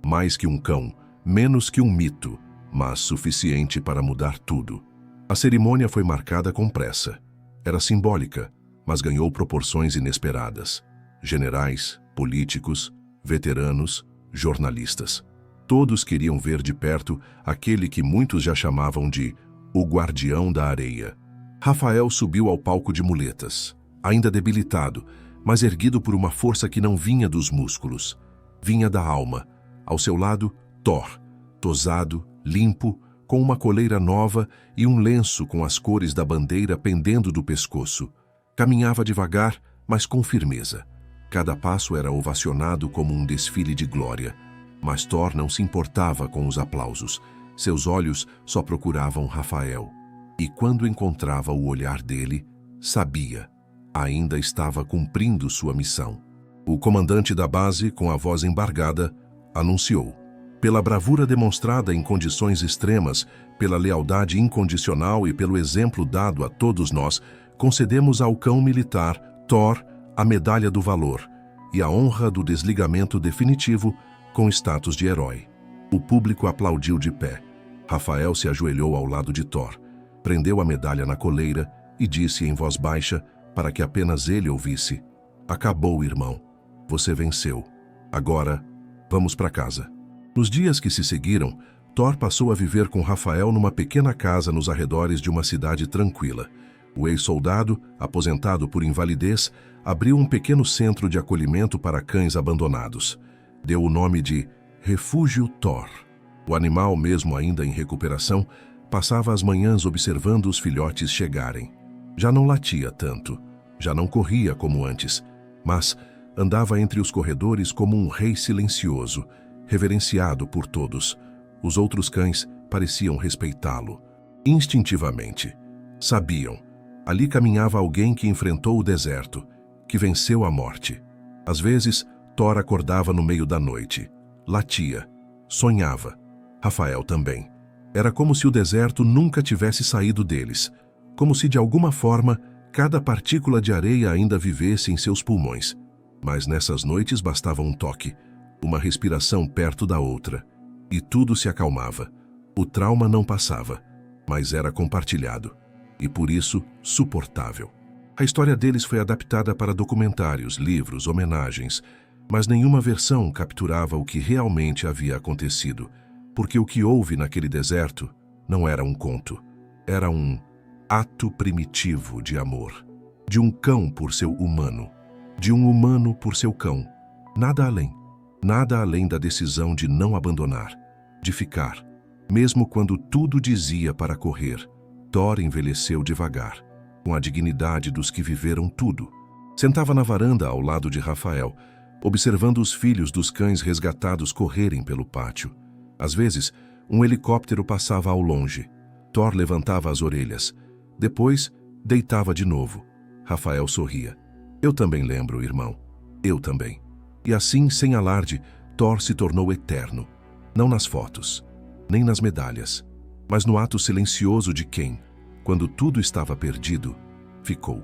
Mais que um cão, menos que um mito, mas suficiente para mudar tudo. A cerimônia foi marcada com pressa. Era simbólica, mas ganhou proporções inesperadas. Generais, políticos, veteranos, jornalistas. Todos queriam ver de perto aquele que muitos já chamavam de o Guardião da Areia. Rafael subiu ao palco de muletas, ainda debilitado, mas erguido por uma força que não vinha dos músculos. Vinha da alma. Ao seu lado, Thor, tosado, limpo, com uma coleira nova e um lenço com as cores da bandeira pendendo do pescoço. Caminhava devagar, mas com firmeza. Cada passo era ovacionado como um desfile de glória. Mas Thor não se importava com os aplausos. Seus olhos só procuravam Rafael. E quando encontrava o olhar dele, sabia, ainda estava cumprindo sua missão. O comandante da base, com a voz embargada, anunciou: "Pela bravura demonstrada em condições extremas, pela lealdade incondicional e pelo exemplo dado a todos nós, concedemos ao cão militar, Thor, a Medalha do Valor e a honra do desligamento definitivo com status de herói." O público aplaudiu de pé. Rafael se ajoelhou ao lado de Thor, prendeu a medalha na coleira e disse em voz baixa, para que apenas ele ouvisse: "Acabou, irmão. Você venceu. Agora, vamos para casa." Nos dias que se seguiram, Thor passou a viver com Rafael numa pequena casa nos arredores de uma cidade tranquila. O ex-soldado, aposentado por invalidez, abriu um pequeno centro de acolhimento para cães abandonados. Deu o nome de Refúgio Thor. O animal, mesmo ainda em recuperação, passava as manhãs observando os filhotes chegarem. Já não latia tanto, já não corria como antes, mas andava entre os corredores como um rei silencioso, reverenciado por todos. Os outros cães pareciam respeitá-lo. Instintivamente. Sabiam. Ali caminhava alguém que enfrentou o deserto, que venceu a morte. Às vezes, Thor acordava no meio da noite. Latia. Sonhava. Rafael também. Era como se o deserto nunca tivesse saído deles. Como se, de alguma forma, cada partícula de areia ainda vivesse em seus pulmões. Mas nessas noites bastava um toque, uma respiração perto da outra, e tudo se acalmava. O trauma não passava, mas era compartilhado, e por isso suportável. A história deles foi adaptada para documentários, livros, homenagens. mas nenhuma versão capturava o que realmente havia acontecido, porque o que houve naquele deserto não era um conto, era um ato primitivo de amor, de um cão por seu humano, de um humano por seu cão, nada além da decisão de não abandonar, de ficar, mesmo quando tudo dizia para correr. Thor envelheceu devagar, com a dignidade dos que viveram tudo. Sentava na varanda ao lado de Rafael, observando os filhos dos cães resgatados correrem pelo pátio. Às vezes, um helicóptero passava ao longe. Thor levantava as orelhas. Depois, deitava de novo. Rafael sorria. Eu também lembro, irmão. Eu também. E assim, sem alarde, Thor se tornou eterno. Não nas fotos, nem nas medalhas, mas no ato silencioso de quem, quando tudo estava perdido, ficou.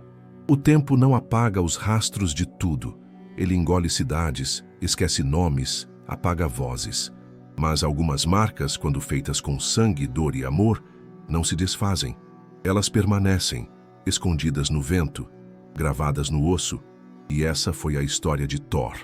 O tempo não apaga os rastros de tudo. Ele engole cidades, esquece nomes, apaga vozes. Mas algumas marcas, quando feitas com sangue, dor e amor, não se desfazem. Elas permanecem, escondidas no vento, gravadas no osso. E essa foi a história de Thor.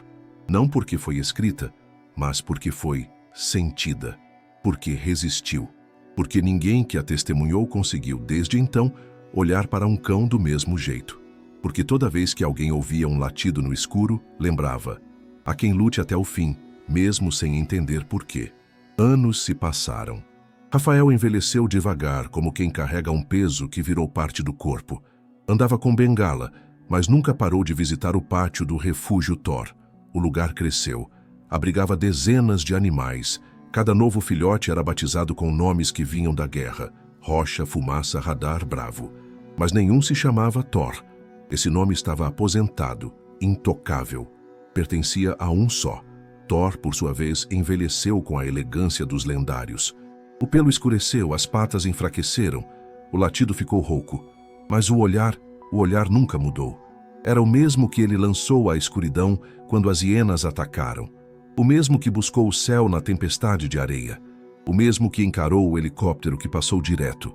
Não porque foi escrita, mas porque foi sentida. Porque resistiu. Porque ninguém que a testemunhou conseguiu, desde então, olhar para um cão do mesmo jeito. Porque toda vez que alguém ouvia um latido no escuro, lembrava: há quem lute até o fim, mesmo sem entender por quê. Anos se passaram. Rafael envelheceu devagar, como quem carrega um peso que virou parte do corpo. Andava com bengala, mas nunca parou de visitar o pátio do refúgio Thor. O lugar cresceu. Abrigava dezenas de animais. Cada novo filhote era batizado com nomes que vinham da guerra: Rocha, Fumaça, Radar, Bravo. Mas nenhum se chamava Thor. Esse nome estava aposentado, intocável. Pertencia a um só. Thor, por sua vez, envelheceu com a elegância dos lendários. O pelo escureceu, as patas enfraqueceram, o latido ficou rouco. Mas o olhar nunca mudou. Era o mesmo que ele lançou à escuridão quando as hienas atacaram. O mesmo que buscou o céu na tempestade de areia. O mesmo que encarou o helicóptero que passou direto.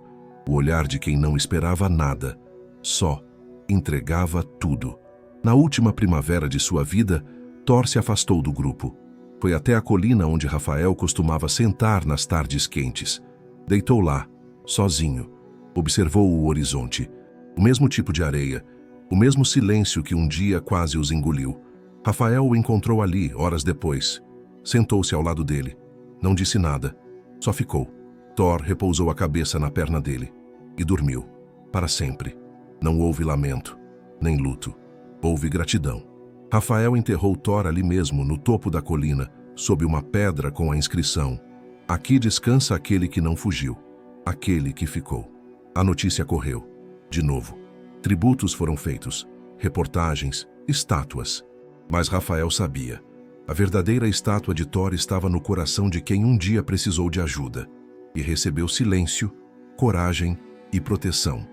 O olhar de quem não esperava nada. Só entregava tudo. Na última primavera de sua vida, Thor se afastou do grupo. Foi até a colina onde Rafael costumava sentar nas tardes quentes. Deitou lá, sozinho. Observou o horizonte. O mesmo tipo de areia. O mesmo silêncio que um dia quase os engoliu. Rafael o encontrou ali, horas depois. Sentou-se ao lado dele. Não disse nada. Só ficou. Thor repousou a cabeça na perna dele. E dormiu. Para sempre. Não houve lamento, nem luto. Houve gratidão. Rafael enterrou Thor ali mesmo, no topo da colina, sob uma pedra com a inscrição: aqui descansa aquele que não fugiu, aquele que ficou. A notícia correu. De novo. Tributos foram feitos, reportagens, estátuas. Mas Rafael sabia. A verdadeira estátua de Thor estava no coração de quem um dia precisou de ajuda e recebeu silêncio, coragem e proteção.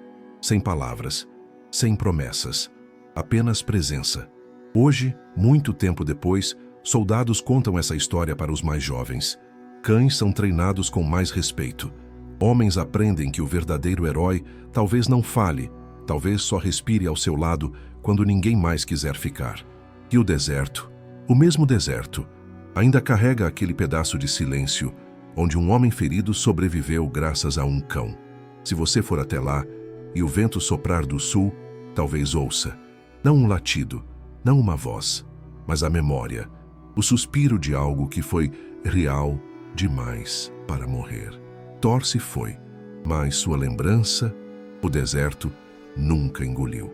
Sem palavras, sem promessas, apenas presença. Hoje, muito tempo depois, soldados contam essa história para os mais jovens. Cães são treinados com mais respeito. Homens aprendem que o verdadeiro herói talvez não fale, talvez só respire ao seu lado quando ninguém mais quiser ficar. E o deserto, o mesmo deserto, ainda carrega aquele pedaço de silêncio onde um homem ferido sobreviveu graças a um cão. Se você for até lá e o vento soprar do sul, talvez ouça, não um latido, não uma voz, mas a memória, o suspiro de algo que foi real demais para morrer. Thor se foi, mas sua lembrança, o deserto, nunca engoliu.